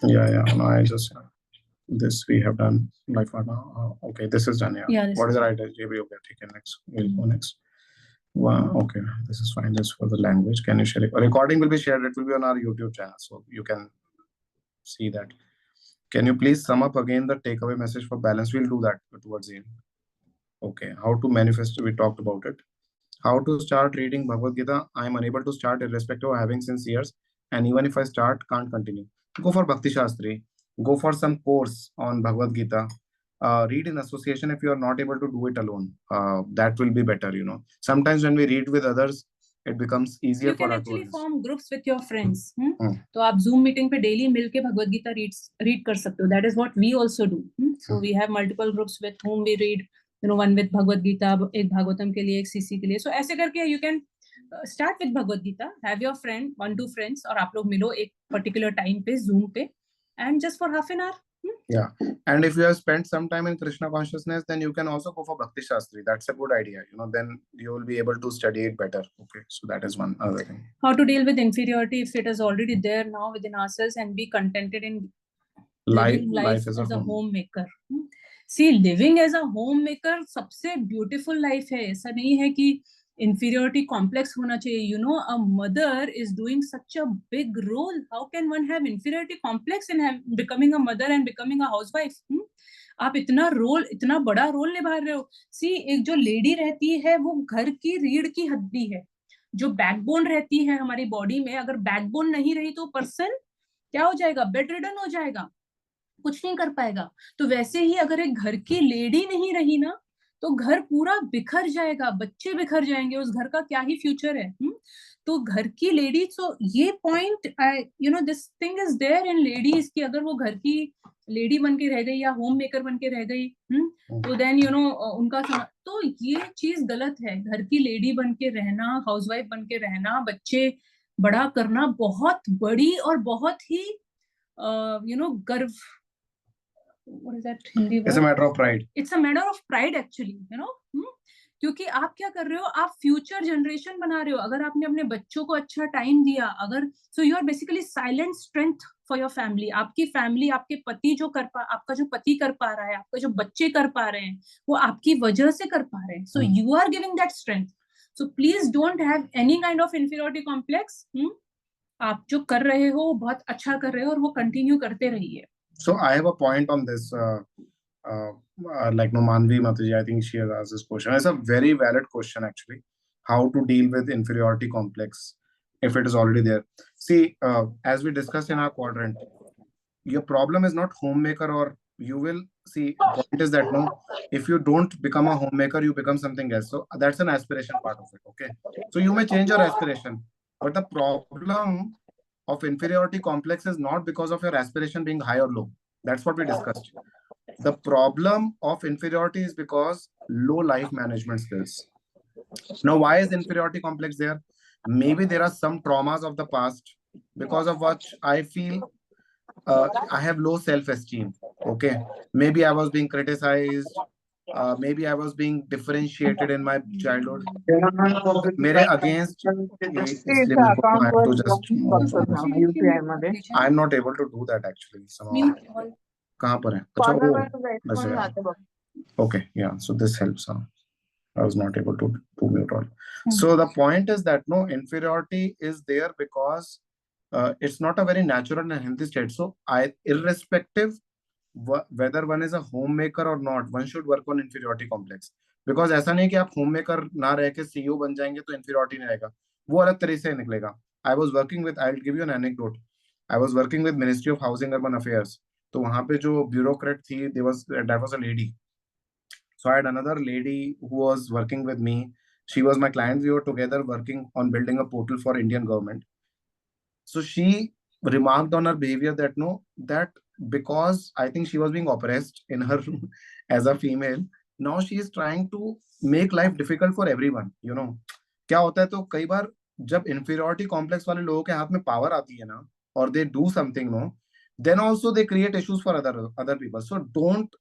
Yeah. No, I just this we have done like okay, this is done. Yeah. What is the right age? Okay, next. We'll go next. Wow. Okay, this is fine. This for the language. Can you share it? A recording will be shared. It will be on our YouTube channel, so you can see that. Can you please sum up again the takeaway message for balance? We'll do that towards the end. Okay, how to manifest? We talked about it. How to start reading Bhagavad Gita? I am unable to start irrespective of having since years, and even if I start, can't continue. Go for Bhakti Shastri. Go for some course on Bhagavad Gita. Read in association if you are not able to do it alone. That will be better. Sometimes when we read with others, it becomes easier you for can us. actually form groups with your friends. तो आप Zoom meeting पे daily मिलके Bhagavad Gita read कर सकते हो. That is what we also do. So we have multiple groups with whom we read. One with Bhagavad Gita, एक भागवतम के लिए, एक CC के लिए. So ऐसे करके you can start with Bhagavad Gita, have your friend, 1-2 friends, और आप लोग मिलो एक particular time पे Zoom पे, and just for half an hour. Yeah, and if you have spent some time in Krishna consciousness, then you can also go for Bhakti Shastri. That's a good idea. Then you will be able to study it better. Okay, so that is one other thing. How to deal with inferiority if it is already there now within ourselves, and be contented in living life as a homemaker. See, living as a homemaker सबसे beautiful life है. ऐसा नहीं है कि inferiority complex होना चाहिए. A mother is doing such a big role. How can one have inferiority complex in becoming a mother and becoming a housewife? आप इतना बड़ा रोल निभा रहे हो। सी, एक जो लेडी रहती है वो घर की रीढ़ की हड्डी है, जो बैकबोन रहती है हमारी बॉडी में। अगर बैकबोन नहीं रही तो पर्सन क्या हो जाएगा, बेड रिडन हो जाएगा, कुछ नहीं कर पाएगा। तो वैसे ही अगर एक घर की लेडी नहीं रही ना, तो घर पूरा बिखर जाएगा, बच्चे बिखर जाएंगे, उस घर का क्या ही फ्यूचर है। तो घर की लेडी, तो ये point, this thing is there in ladies कि अगर वो घर की लेडी बन के रह गई या होम मेकर बन के रह गई, तो देन उनका तो ये चीज गलत है। घर की लेडी बन के रहना, हाउसवाइफ बन के रहना, बच्चे बड़ा करना बहुत बड़ी और बहुत ही गर्व, what is that Hindi word? It's a matter of pride. It's a matter of pride actually, क्योंकि आप क्या कर रहे हो, आप फ्यूचर जनरेशन बना रहे हो। अगर आपने अपने बच्चों को अच्छा टाइम दिया, अगर so you are basically silent strength for your family. आपकी फैमिली, आपके पति आपका जो पति कर पा रहा है, आपका जो बच्चे कर पा रहे हैं, वो आपकी वजह से कर पा रहे हैं। So you are giving that strength. So please don't have any kind of inferiority complex. आप जो कर रहे हो बहुत अच्छा कर रहे हो और वो कंटिन्यू करते रहिए। So I have a point on this. Like no Manvi Mataji, I think she has asked this question. It's a very valid question actually. How to deal with inferiority complex if it is already there? See, as we discussed in our quadrant, your problem is not homemaker, or you will see. Point is that no, if you don't become a homemaker, you become something else. So that's an aspiration part of it. Okay, so you may change your aspiration, but the problem of inferiority complex is not because of your aspiration being high or low. That's what we discussed. The problem of inferiority is because low life management skills. Now, why is inferiority complex there? Maybe there are some traumas of the past because of which I feel I have low self-esteem. Okay, maybe I was being criticized. Maybe I was being differentiated in my childhood. मेरे against इसलिए मेरे को I have to just move from this. I'm not able to do that actually. Somehow. कहाँ पर है? अच्छा वो अच्छा okay, yeah, so this helps. I was not able to mute all. So the point is that no, inferiority is there because it's not a very natural and healthy state. So irrespective whether one is a homemaker or not, one should work on inferiority complex. Because ऐसा नहीं कि आप homemaker ना रह के CEO बन जाएंगे तो inferiority नहीं रहेगा, वो अलग तरीके से निकलेगा. I was working with, I'll give you an anecdote. I was working with Ministry of Housing Urban Affairs. तो वहाँ पे जो bureaucrat थी, that was a lady. So I had another lady who was working with me. She was my client. We were together working on building a portal for Indian government. So she remarked on her behavior that no, that because I think she was being oppressed in her as a female, now she is trying to make life difficult for everyone. क्या होता है, तो कई बार जब inferiority complex वाले लोगों के हाथ में power आती है ना, or they do something, no, then also they create issues for other people. So don't,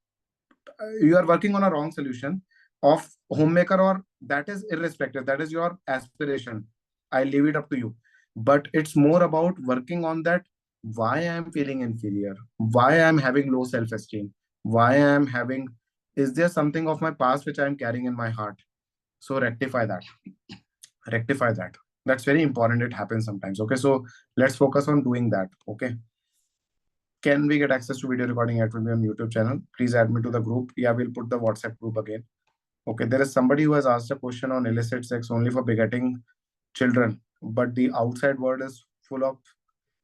you are working on a wrong solution of homemaker, or that is irrespective, that is your aspiration. I leave it up to you. But it's more about working on that, why I am feeling inferior, why I am having low self-esteem, why I am having, is there something of my past which I am carrying in my heart? So rectify that. That's very important. It happens sometimes. Okay, so let's focus on doing that. Okay, can we get access to video recording? It will be on YouTube channel. Please add me to the group. Yeah, we'll put the WhatsApp group again. Okay, there is somebody who has asked a question on illicit sex only for begetting children, but the outside world is full of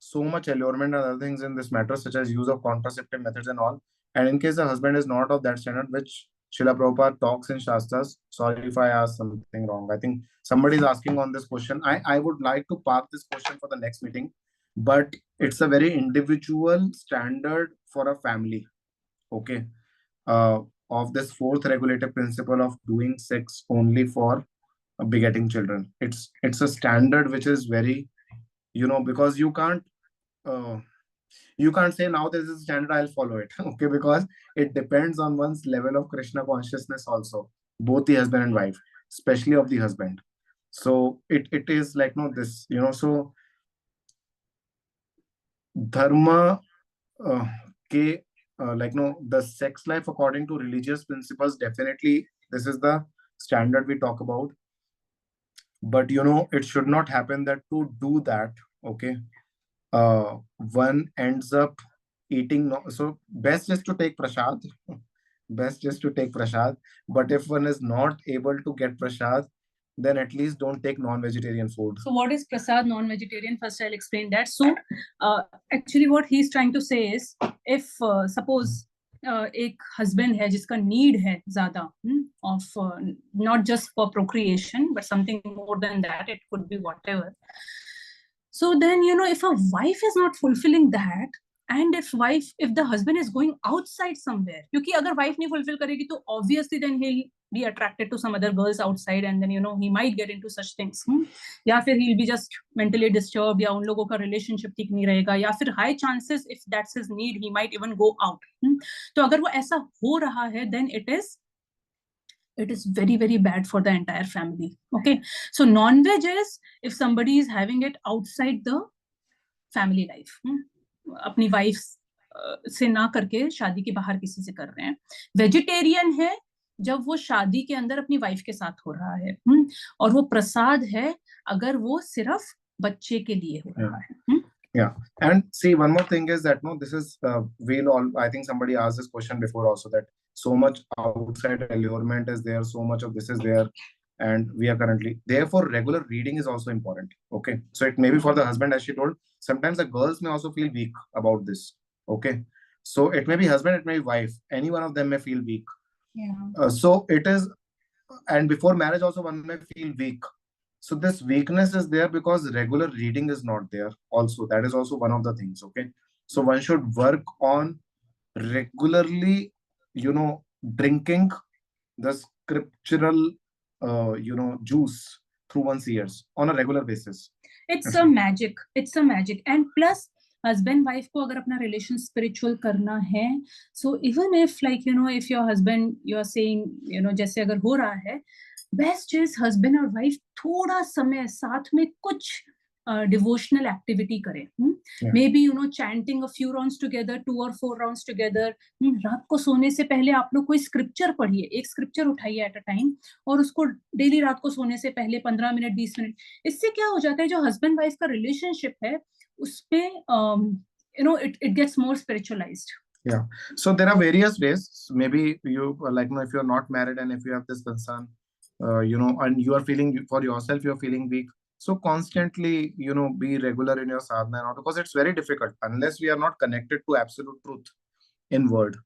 so much allurement and other things in this matter, such as use of contraceptive methods and all. And in case the husband is not of that standard, which Srila Prabhupada talks in Shastras, sorry if I asked something wrong. I think somebody is asking on this question. I would like to park this question for the next meeting, but it's a very individual standard for a family. Okay. Of this fourth regulative principle of doing sex only for begetting children. It's a standard which is very, because you can't say now this is a standard, I'll follow it. Okay, because it depends on one's level of Krishna consciousness also, both the husband and wife, especially of the husband. So it is like, no, this, so dharma like no, the sex life according to religious principles, definitely this is the standard we talk about. But it should not happen that to do that, okay, one ends up eating. So best is to take prasad best is to take prasad. But if one is not able to get prasad, then at least don't take non-vegetarian food. So what is prasad non-vegetarian? First, I'll explain that. So actually what he's trying to say is, if suppose एक husband है जिसका need है ज़्यादा of not just for procreation but something more than that, it could be whatever. So then, if a wife is not fulfilling that, and if the husband is going outside somewhere, क्योंकि अगर wife नहीं fulfill करेगी तो obviously then he'll be attracted to some other girls outside, and then he might get into such things. या फिर he'll be just mentally disturbed, या उन लोगों का relationship ठीक नहीं रहेगा, या फिर high chances if that's his need he might even go out. तो अगर वो ऐसा हो रहा है, then it is very, very bad for the entire family. Okay, so non-veg is if somebody is having it outside the family life, अपनी wife से ना करके शादी के बाहर किसी से कर रहे हैं. वेजिटेरियन है जब वो शादी के अंदर अपनी वाइफ के साथ हो रहा है, और वो प्रसाद है अगर वो सिर्फ बच्चे के लिए हो रहा है. Yeah, and see, one more thing is that this is I think somebody asked this question before also, that so much outside allurement is there, so much of this is there, and we are currently, therefore regular reading is also important. Okay, so it may be for the husband, as she told, sometimes the girls may also feel weak about this. Okay, so it may be husband, it may be wife, any one of them may feel weak. Yeah. So it is, and before marriage also one may feel weak. So this weakness is there because regular reading is not there also. That is also one of the things. Okay, so one should work on regularly, drinking the scriptural juice through one's ears on a regular basis. It's a magic. And plus husband wife को अगर अपना relation spiritual करना है, so even if if your husband, you are saying जैसे अगर हो रहा है, best is husband और wife थोड़ा समय साथ में कुछ devotional activity करें. Maybe chanting a few rounds together, 2 or 4 rounds together. रात को सोने से पहले आप लोग कोई scripture पढ़िए, एक scripture उठाइए at a time, और उसको daily रात को सोने से पहले 15 मिनट 20 मिनट. इससे क्या हो जाता है, जो husband wife का relationship है उसपे it gets more spiritualized. Yeah, so there are various ways. Maybe you if you're not married and if you have this concern, and you are feeling for yourself, you're feeling weak, so constantly be regular in your sadhana, because it's very difficult unless we are not connected to absolute truth in word,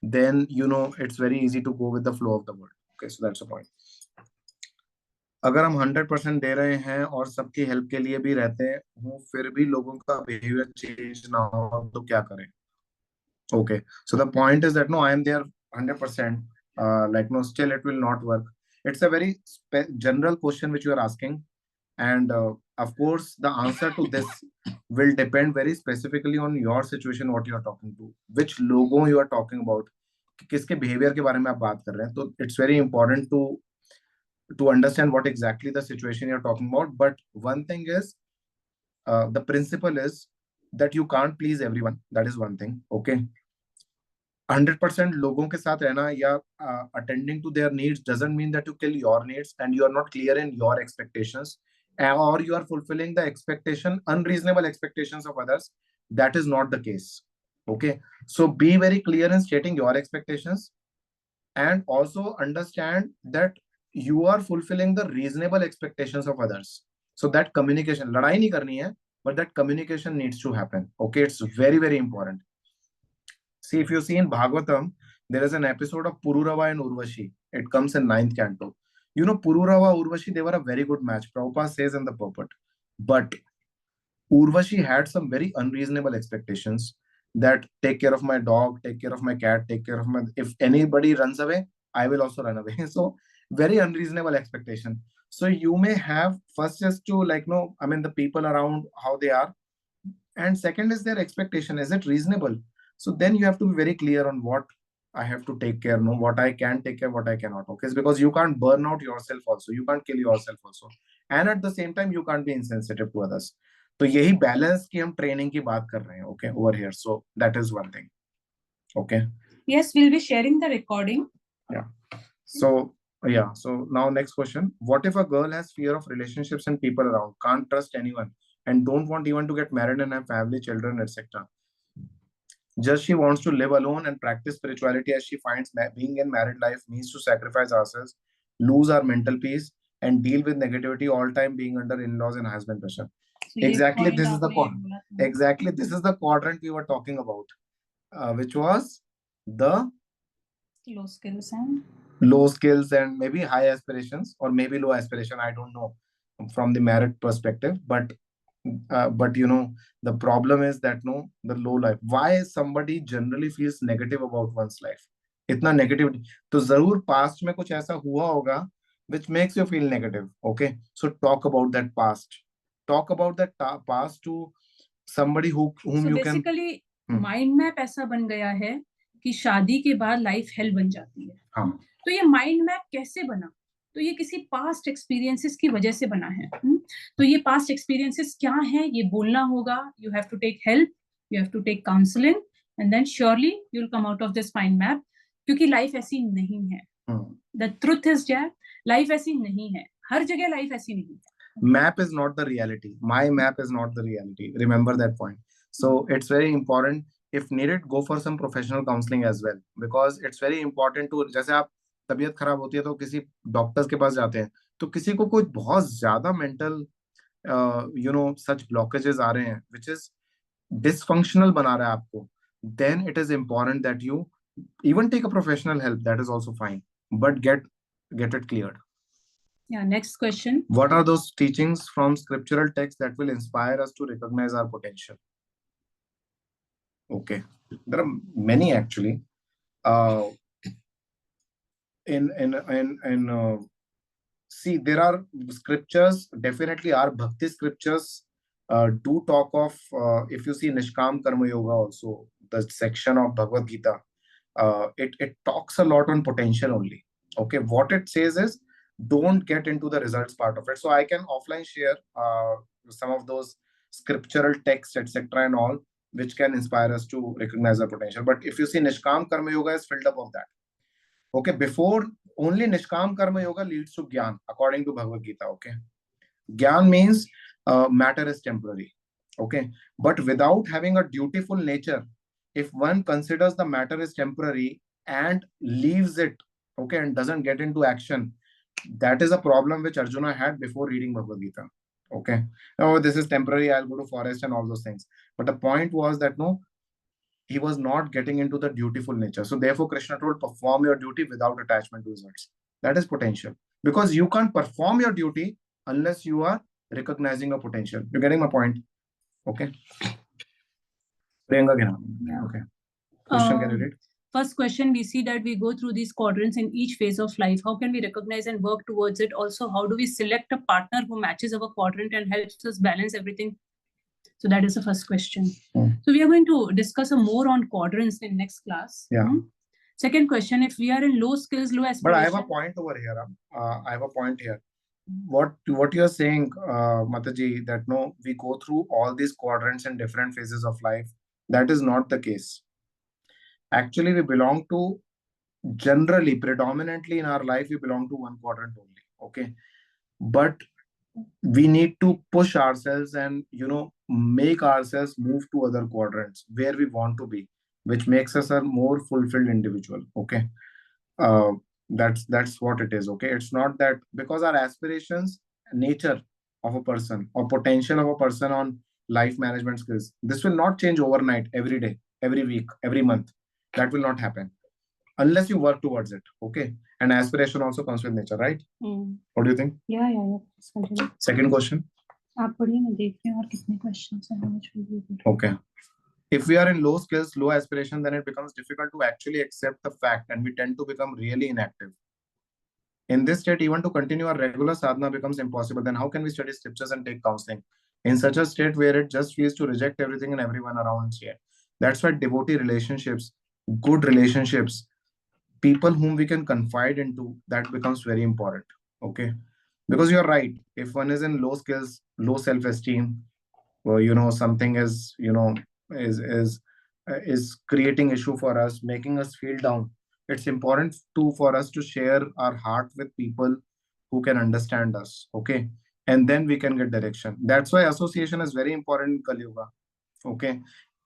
then it's very easy to go with the flow of the word. Okay, so that's the point. अगर हम 100% दे रहे हैं और सबकी help के लिए भी रहते हैं, फिर भी लोगों का बिहेवियर चेंज ना हो तो क्या करें? Okay, so the point is that I am there 100%, still it will not work. It's a very general question which you are asking, and of course the answer to this will depend very specifically on your situation, what you are talking to, which logo you are talking about, किसके behavior के बारे में आप बात कर रहे हैं. तो it's very important to understand what exactly the situation you're talking about. But one thing is, the principle is that you can't please everyone. That is one thing. Okay, 100% लोगों के साथ रहना या attending to their needs doesn't mean that you kill your needs and you are not clear in your expectations, or you are fulfilling the unreasonable expectations of others. That is not the case. Okay, so be very clear in stating your expectations, and also understand that you are fulfilling the reasonable expectations of others. So that communication, लड़ाई नहीं करनी है, but that communication needs to happen. Okay, it's very, very important. See, if you see in Bhagavatam, there is an episode of Pururava and Urvashi. It comes in 9th canto. Pururava, Urvashi, they were a very good match. Prabhupada says in the purport. But Urvashi had some very unreasonable expectations, that take care of my dog, take care of my cat, take care of my... If anybody runs away, I will also run away. So very unreasonable expectation. So you may have, first is to the people around, how they are. And second is their expectation. Is it reasonable? So then you have to be very clear on what I have to take care, what I can take care, what I cannot. Okay, because you can't burn out yourself also. You can't kill yourself also. And at the same time, you can't be insensitive to others. तो यही balance की हम training की बात कर रहे हैं. Okay, over here. So that is one thing. Okay. Yes, we'll be sharing the recording. Yeah. So now next question. What if a girl has fear of relationships and people around, can't trust anyone, and don't want even to get married and have family, children, etc.? Just she wants to live alone and practice spirituality, as she finds being in married life means to sacrifice ourselves, lose our mental peace, and deal with negativity all time, being under in-laws and husband pressure. So Exactly, point this is the आपने ये बोला था। exactly this is the quadrant we were talking about, which was the low skills and low skills and maybe high aspirations, or maybe low aspiration. I don't know from the merit perspective, but you know, the problem is that no, the low life. Why somebody generally feels negative about one's life? इतना negativity, तो जरूर past में कुछ ऐसा हुआ होगा which makes you feel negative. Okay, so talk about that past. Talk about that past to somebody whom so you basically can. Mind map ऐसा बन गया है कि शादी के बाद लाइफ हेल बन जाती है। हाँ, तो ये माइंड मैप कैसे बना? तो ये किसी पास्ट एक्सपीरियंसेस की वजह से बना है। तो ये पास्ट एक्सपीरियंसेस क्या हैं, ये बोलना होगा। You have to take help, you have to take counselling, and then surely you will come out of this mind map, क्योंकि लाइफ ऐसी नहीं है। The truth is that life ऐसी नहीं है, हर जगह लाइफ ऐसी नहीं है। Map is not the reality. My map is not the reality. Remember that point. So it's very important. If needed, go for some professional counseling as well, because it's very important to, जैसे आप तबीयत खराब होती है तो किसी doctors के पास जाते हैं, तो किसी को कोई बहुत ज्यादा मेंटल सच ब्लॉकेजेस आ रहे हैं which is dysfunctional बना रहा है आपको, then it is important that you even take a professional help. That is also fine, but get it cleared. Yeah, next question. What are those teachings from scriptural texts that will inspire us to recognize our potential? Okay, there are many actually. See, there are scriptures, definitely our bhakti scriptures do talk of, if you see Nishkam Karma Yoga also, the section of Bhagavad Gita, it talks a lot on potential only. Okay, what it says is, don't get into the results part of it. So I can offline share some of those scriptural texts, etc., and all, which can inspire us to recognize our potential. But if you see, Nishkam Karma Yoga is filled up of that. Okay, before only Nishkam Karma Yoga leads to Gyan, according to Bhagavad Gita. Okay, Gyan means matter is temporary. Okay, but without having a dutiful nature, if one considers the matter is temporary and leaves it, okay, and doesn't get into action, that is a problem which Arjuna had before reading Bhagavad Gita. Okay, oh, this is temporary, I'll go to forest and all those things. But the point was that no, he was not getting into the dutiful nature. So therefore Krishna told, perform your duty without attachment to results. That is potential, because you can't perform your duty unless you are recognizing your potential. You're getting my point? Okay, Priyanka, Yeah. okay, question, can you read? First question, we see that we go through these quadrants in each phase of life. How can we recognize and work towards it? Also, how do we select a partner who matches our quadrant and helps us balance everything? So that is the first question. So we are going to discuss more on quadrants in next class. Yeah. Second question, if we are in low skills, low aspiration. But I have a point over here. I have a point here. What you are saying, Mataji, that no, we go through all these quadrants in different phases of life. That is not the case. Actually, we belong to, generally, predominantly in our life, we belong to one quadrant only. Okay, but we need to push ourselves and make ourselves move to other quadrants where we want to be, which makes us a more fulfilled individual. Okay, that's what it is. Okay, it's not that because our aspirations, nature of a person or potential of a person on life management skills, this will not change overnight, every day, every week, every month. That will not happen unless you work towards it. Okay, and aspiration also comes with nature, right? What do you think? Yeah. Second question. आप पढ़िए, मैं देख रही हूँ और कितने questions हैं, how much will be good. Okay, if we are in low skills, low aspiration, then it becomes difficult to actually accept the fact, and we tend to become really inactive. In this state, even to continue our regular sadhana becomes impossible. Then how can we study scriptures and take counseling in such a state where it just feels to reject everything and everyone around us here? That's why devotee relationships, good relationships, people whom we can confide into, that becomes very important. Okay, because you're right, if one is in low skills, low self-esteem, or something is is creating issue for us, making us feel down, it's important for us to share our heart with people who can understand us. Okay, and then we can get direction. That's why association is very important in Kali Yuga. Okay,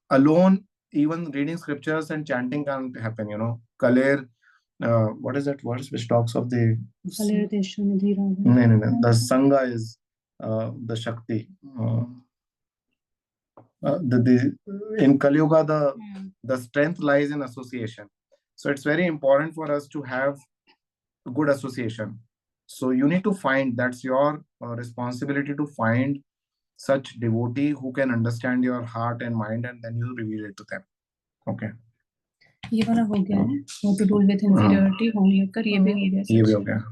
alone even reading scriptures and chanting can't happen, Kaler, what is that verse which talks of the... Kaler Deshu Nidhi Raja. No. The Sangha is the Shakti. In Kali Yuga, the strength lies in association. So it's very important for us to have a good association. So you need to find, that's your responsibility to find such devotee who can understand your heart and mind, and then you reveal it to them. Okay. ये वाला हो गया है, how to deal with inferiority, homework, ये भी हो गया. ये भी हो गया.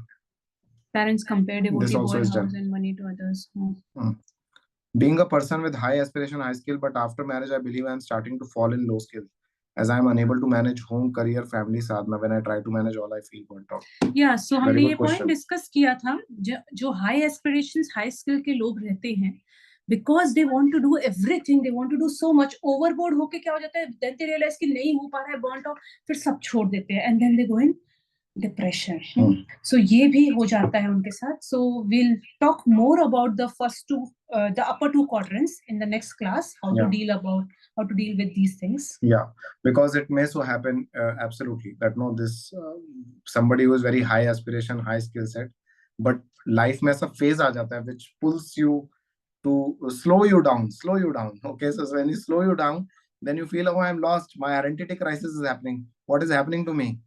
Parents compare devotee This also boy is house done. and money to others. Being a person with high aspiration, high skill, but after marriage, I believe I'm starting to fall in low skill, as I'm unable to manage home, career, family, sadhana. When I try to manage all, I feel burnt out. Yeah, so हमने Very ये good point question. discuss किया था, जो high aspirations, high skill के लोग रहते हैं, because they want to do everything, they want to do so much, overboard होके क्या हो जाता है, then they realize कि नहीं हो पा रहा है, burnt out, फिर सब छोड़ देते हैं, and then they go in depression. So ये भी हो जाता है उनके साथ. So we'll talk more about the first two, the upper two quadrants in the next class, how to deal with these things. Yeah, because it may so happen, absolutely, that this somebody who is very high aspiration, high skill set, but life में ऐसा phase आ जाता है which pulls you to slow you down. Okay, so when you slow you down, then you feel, oh, I'm lost. My identity crisis is happening. What is happening to me?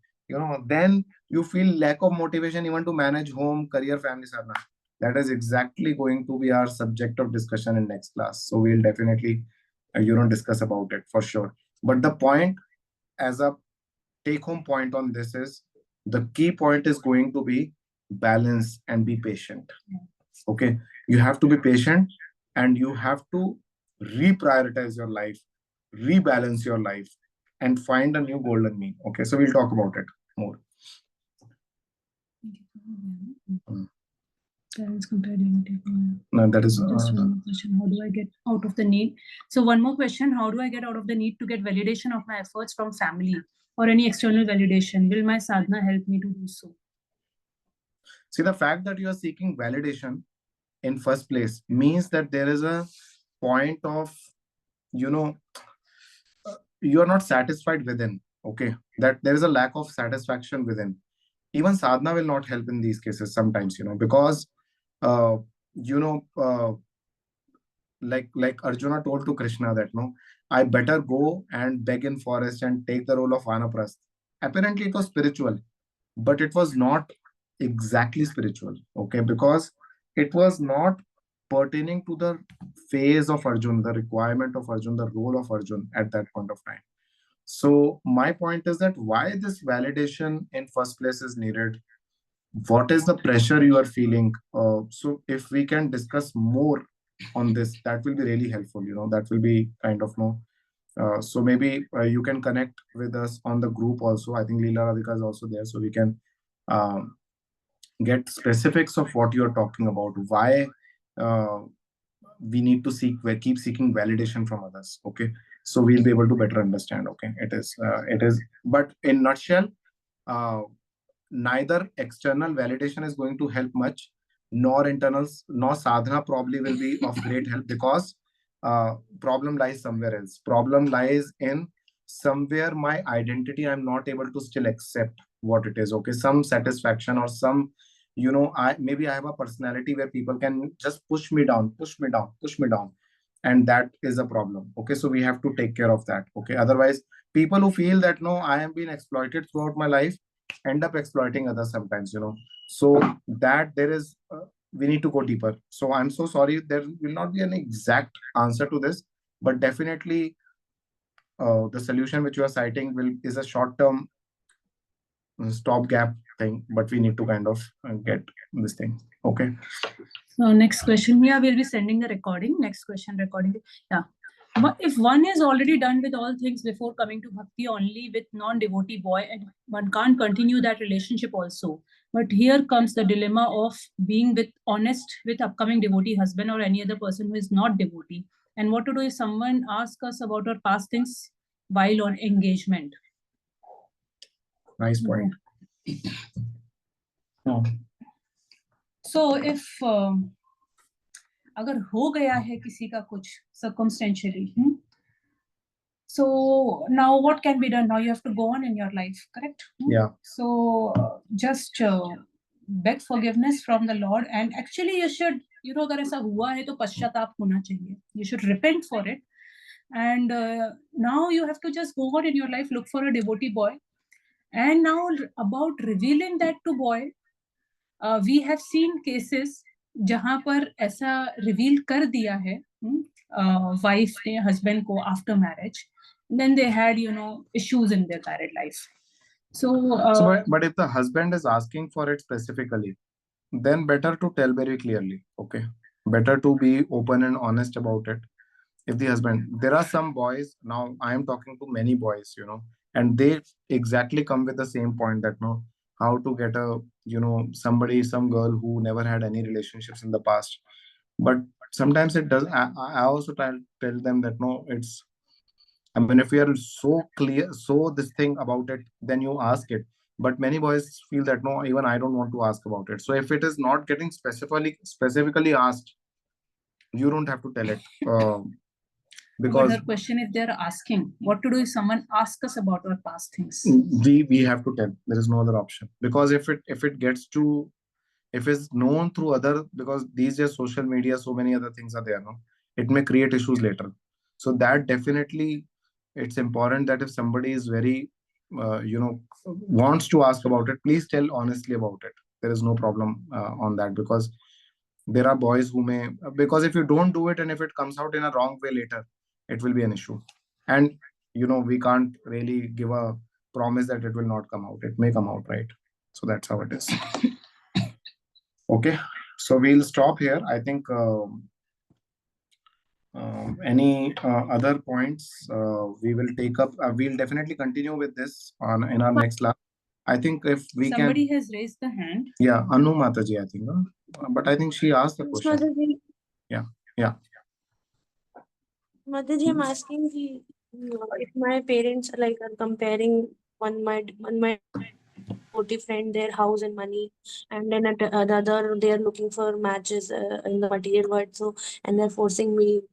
Then you feel lack of motivation even to manage home, career, family, sadhana. That is exactly going to be our subject of discussion in next class. So we'll definitely, discuss about it for sure. But the point, as a take-home point on this, is the key point is going to be balance and be patient. Okay, you have to be patient, and you have to reprioritize your life, rebalance your life, and find a new golden mean. Okay, so we'll talk about it more. No, that is just one more question. How do I get out of the need? So one more question: how do I get out of the need to get validation of my efforts from family or any external validation? Will my sadhana help me to do so? See, the fact that you are seeking validation in first place means that there is a point of, you are not satisfied within. Okay, that there is a lack of satisfaction within. Even sadhana will not help in these cases sometimes, because like Arjuna told to Krishna that I better go and beg in forest and take the role of Vanaprasth. Apparently it was spiritual, but it was not exactly spiritual. Okay, because it was not pertaining to the phase of Arjun, the requirement of Arjun, the role of Arjun at that point of time. So my point is that why this validation in first place is needed, what is the pressure you are feeling. So if we can discuss more on this, that will be really helpful. That will be kind of so maybe you can connect with us on the group also. I think Leela, Radhika is also there, so we can get specifics of what you're talking about, why we need to keep seeking validation from others. Okay, so we'll be able to better understand. Okay, it is but in nutshell, neither external validation is going to help much, nor internals, nor sadhana probably will be of great help, because problem lies somewhere else. Problem lies in somewhere my identity, I'm not able to still accept what it is. Okay, some satisfaction or some, maybe I have a personality where people can just push me down, and that is a problem. Okay, so we have to take care of that. Okay, otherwise people who feel that I am being exploited throughout my life end up exploiting others sometimes. So that there is we need to go deeper. So I'm so sorry, there will not be an exact answer to this, but definitely the solution which you are citing is a short-term stopgap thing, but we need to kind of get this thing. Okay. So next question, we'll be sending the recording. Next question, recording. Yeah. But if one is already done with all things before coming to bhakti only with non-devotee boy, and one can't continue that relationship also. But here comes the dilemma of being honest with upcoming devotee husband or any other person who is not devotee. And what to do if someone asks us about our past things while on engagement? Nice point. So if अगर हो गया है किसी का कुछ circumstantially, So now what can be done? Now you have to go on in your life, correct? Yeah. So just beg forgiveness from the Lord, and actually you should, अगर ऐसा हुआ है तो पश्चाताप होना चाहिए. You should repent for it, and now you have to just go on in your life, look for a devotee boy, and now about revealing that to boy, we have seen cases जहाँ पर ऐसा reveal कर दिया है wife ने husband को after marriage, then they had issues in their married life. So but if the husband is asking for it specifically, then better to tell very clearly. Okay, better to be open and honest about it. If the husband, there are some boys, now I am talking to many boys, and they exactly come with the same point, that no, how to get a some girl who never had any relationships in the past. But sometimes it does. I also tell them that no, it's, I mean, if you are so clear, so this thing about it, then you ask it. But many boys feel that no, even I don't want to ask about it. So if it is not getting specifically asked, you don't have to tell it. Because but her question, if they're asking, what to do if someone asks us about our past things? We have to tell. There is no other option. Because if it gets to, if it's known through other, because these days social media, so many other things are there, no, it may create issues later. So that definitely, it's important that if somebody is very wants to ask about it, please tell honestly about it. There is no problem on that, because there are boys who may, because if you don't do it and if it comes out in a wrong way later, it will be an issue. And we can't really give a promise that it will not come out. It may come out, right? So that's how it is. Okay, so we'll stop here. I think any other points we will take up. We'll definitely continue with this in our next class. I think if we somebody has raised the hand. Yeah, Anu Mataji, I think. But I think she asked the question. Mataji, Yeah. Mataji, I'm asking if my parents are comparing one my devotee friend, their house and money, and then at the other they are looking for matches in the material world. So and they're forcing me.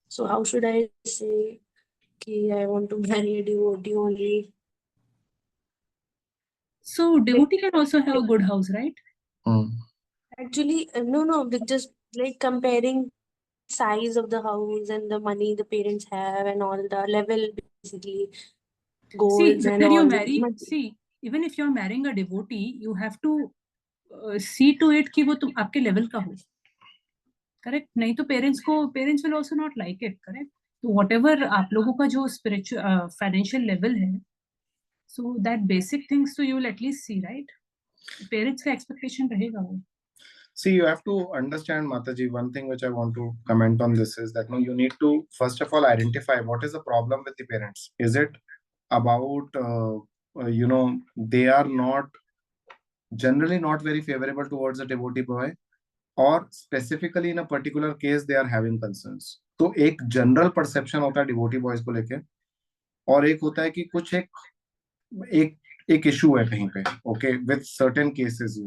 So how should I say? I want to marry a devotee only. So devotee can also have a good house, right? Actually, no, just like comparing size of the house and the money the parents have and all the level, basically goals and all. See, even if you're marrying a devotee, you have to see to it कि वो तुम आपके level का हो. Correct? नहीं तो parents will also not like it. Correct? So whatever आप लोगों का जो spiritual financial level है, so that basic things तो you will at least see, right? Parents का expectation रहेगा वो. See, you have to understand, Mataji, one thing which I want to comment on this is that you need to, first of all, identify what is the problem with the parents. Is it about, they are not, generally not very favorable towards a devotee boy, or specifically in a particular case, they are having concerns. तो एक general perception होता है devotee boys को लेके, और एक होता है कि कुछ एक issue है कहीं पे, okay, with certain cases,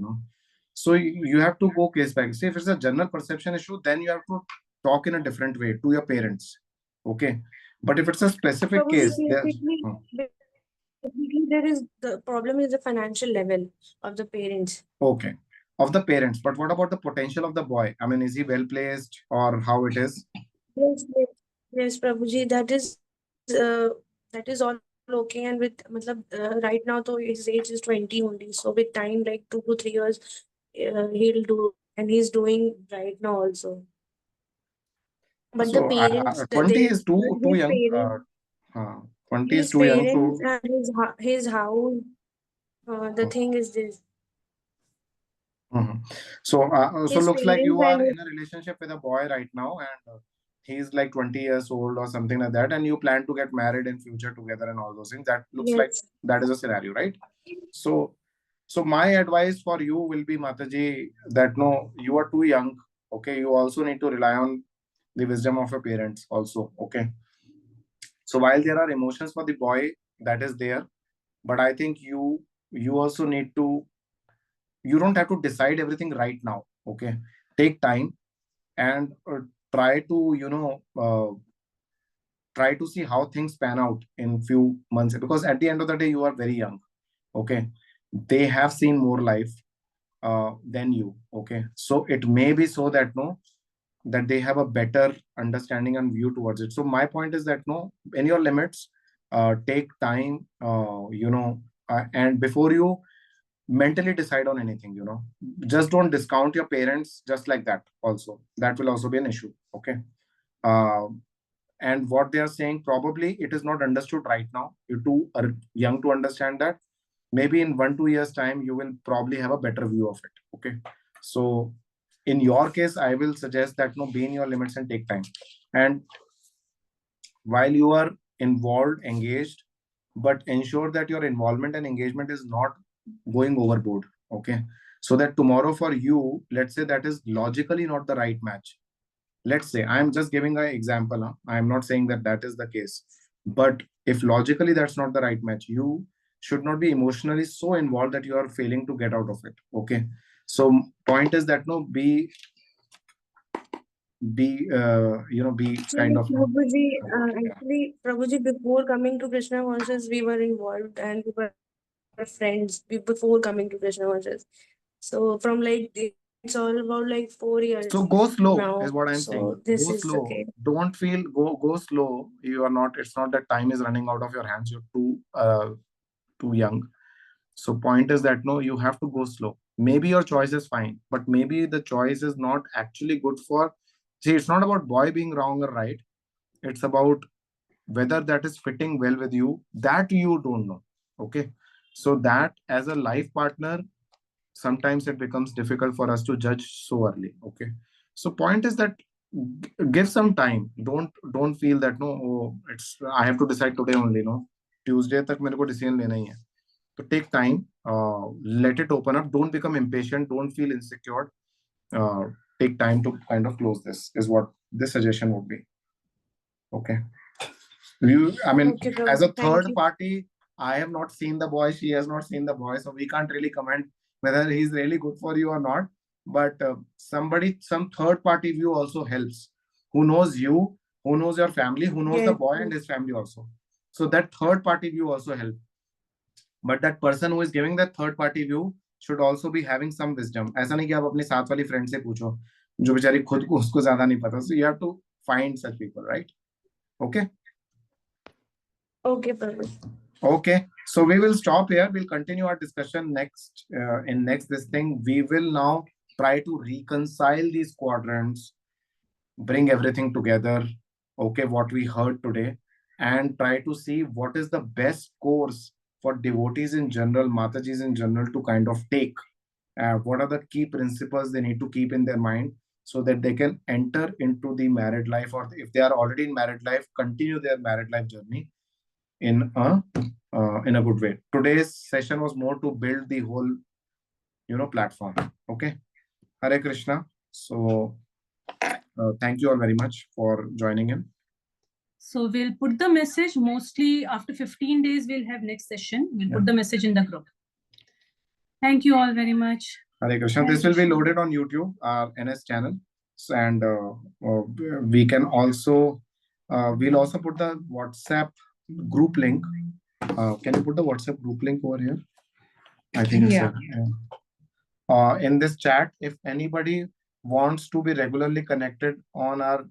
So you have to go case by case. Say if it's a general perception issue, then you have to talk in a different way to your parents. Okay. But if it's a specific case, there is the problem is the financial level of the parents. Okay. Of the parents. But what about the potential of the boy? I mean, is he well placed or how it is? Yes, Prabhuji, that is all okay. And with right now, though his age is 20 only. So with time, like 2 to 3 years, he'll do, and he's doing right now also. But so, the parents, 20 is too young. 20 is too young. And his house, the thing is this. So looks like you are in a relationship with a boy right now, and he's like 20 years old or something like that, and you plan to get married in future together and all those things. That looks like that is a scenario, right? So my advice for you will be, Mataji, that no, you are too young. Okay, you also need to rely on the wisdom of your parents also. Okay. So while there are emotions for the boy, that is there, but I think you also need to, you don't have to decide everything right now. Okay, take time and try to try to see how things pan out in few months, because at the end of the day you are very young. Okay, they have seen more life than you. Okay, so it may be so that that they have a better understanding and view towards it. So my point is that in your limits, take time, and before you mentally decide on anything, just don't discount your parents just like that. Also, that will also be an issue. Okay. uh, and what they are saying, probably it is not understood right now. You two are young to understand that. Maybe in 1-2 years time you will probably have a better view of it. Okay, so in your case I will suggest that be in your limits and take time. And while you are involved, engaged, but ensure that your involvement and engagement is not going overboard. Okay, so that tomorrow for you, let's say that is logically not the right match. Let's say, I'm just giving an example, huh? I'm not saying that that is the case, but if logically that's not the right match, you should not be emotionally so involved that you are failing to get out of it. Okay, so point is that be So, kind of Prabhuji, yeah. actually, Prabhuji, before coming to Krishna conscious, we were involved and we were friends before coming to Krishna conscious. So, from like, it's all about like 4 years So go slow now. is what I'm saying. So, this Go is the slow. case. Don't feel, go slow. You are not, it's not that time is running out of your hands. You're too young. So point is that you have to go slow. Maybe your choice is fine, but maybe the choice is not actually good for. See, it's not about boy being wrong or right. It's about whether that is fitting well with you. That you don't know. Okay. So that as a life partner, sometimes it becomes difficult for us to judge so early. Okay, so point is that give some time. Don't feel that oh, it's I have to decide today only. No, Tuesday tak mere ko decision lena hi hai. So take time, let it open up. Don't become impatient, don't feel insecure. uh, Take time to kind of close this, is what this suggestion would be. Okay, I mean, Okay, as a Prabhuji, thank third you. party, I have not seen the boy, she has not seen the boy, so we can't really comment whether he's really good for you or not. But some third party view also helps. Who knows you, who knows your family, who knows the Yes, boy and yes. his family also. So that third party view also helps. But that person who is giving that third party view should also be having some wisdom. ऐसा नहीं कि आप अपने साथ वाली friend से पूछो जो बेचारी खुद को उसको ज्यादा नहीं पता. So you have to find such people, right? Okay. Okay, Prabhuji. Okay, so we will stop here. We'll continue our discussion next in next this thing. We will now try to reconcile these quadrants, bring everything together. Okay, what we heard today, and try to see what is the best course for devotees in general, Matajis in general, to kind of take. What are the key principles they need to keep in their mind so that they can enter into the married life, or if they are already in married life, continue their married life journey in a good way. Today's session was more to build the whole platform. Okay, Hare Krishna. So thank you all very much for joining in. So we'll put the message mostly after 15 days. We'll have next session. We'll put the message in the group. Thank you all very much. Hare Krishna. This will be loaded on YouTube, our NS channel, and we can also we'll also put the WhatsApp group link. Can you put the WhatsApp group link over here? I think it's in this chat. If anybody wants to be regularly connected on our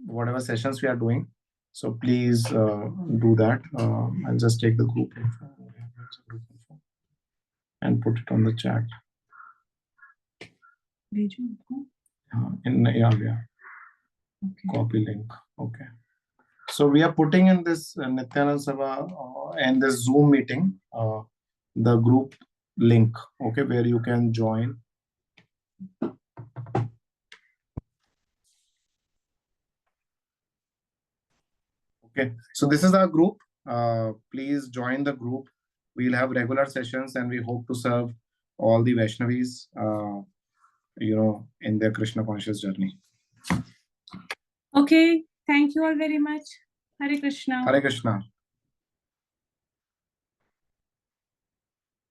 whatever sessions we are doing, so please do that. I'll just take the group info and put it on the chat. Yeah. Okay. Copy link. Okay. So we are putting in this Nityanand Sabha and this Zoom meeting, the group link, okay, where you can join. Okay, so this is our group. Please join the group. We'll have regular sessions and we hope to serve all the Vaishnavis, in their Krishna conscious journey. Okay, thank you all very much. Hare Krishna. Hare Krishna.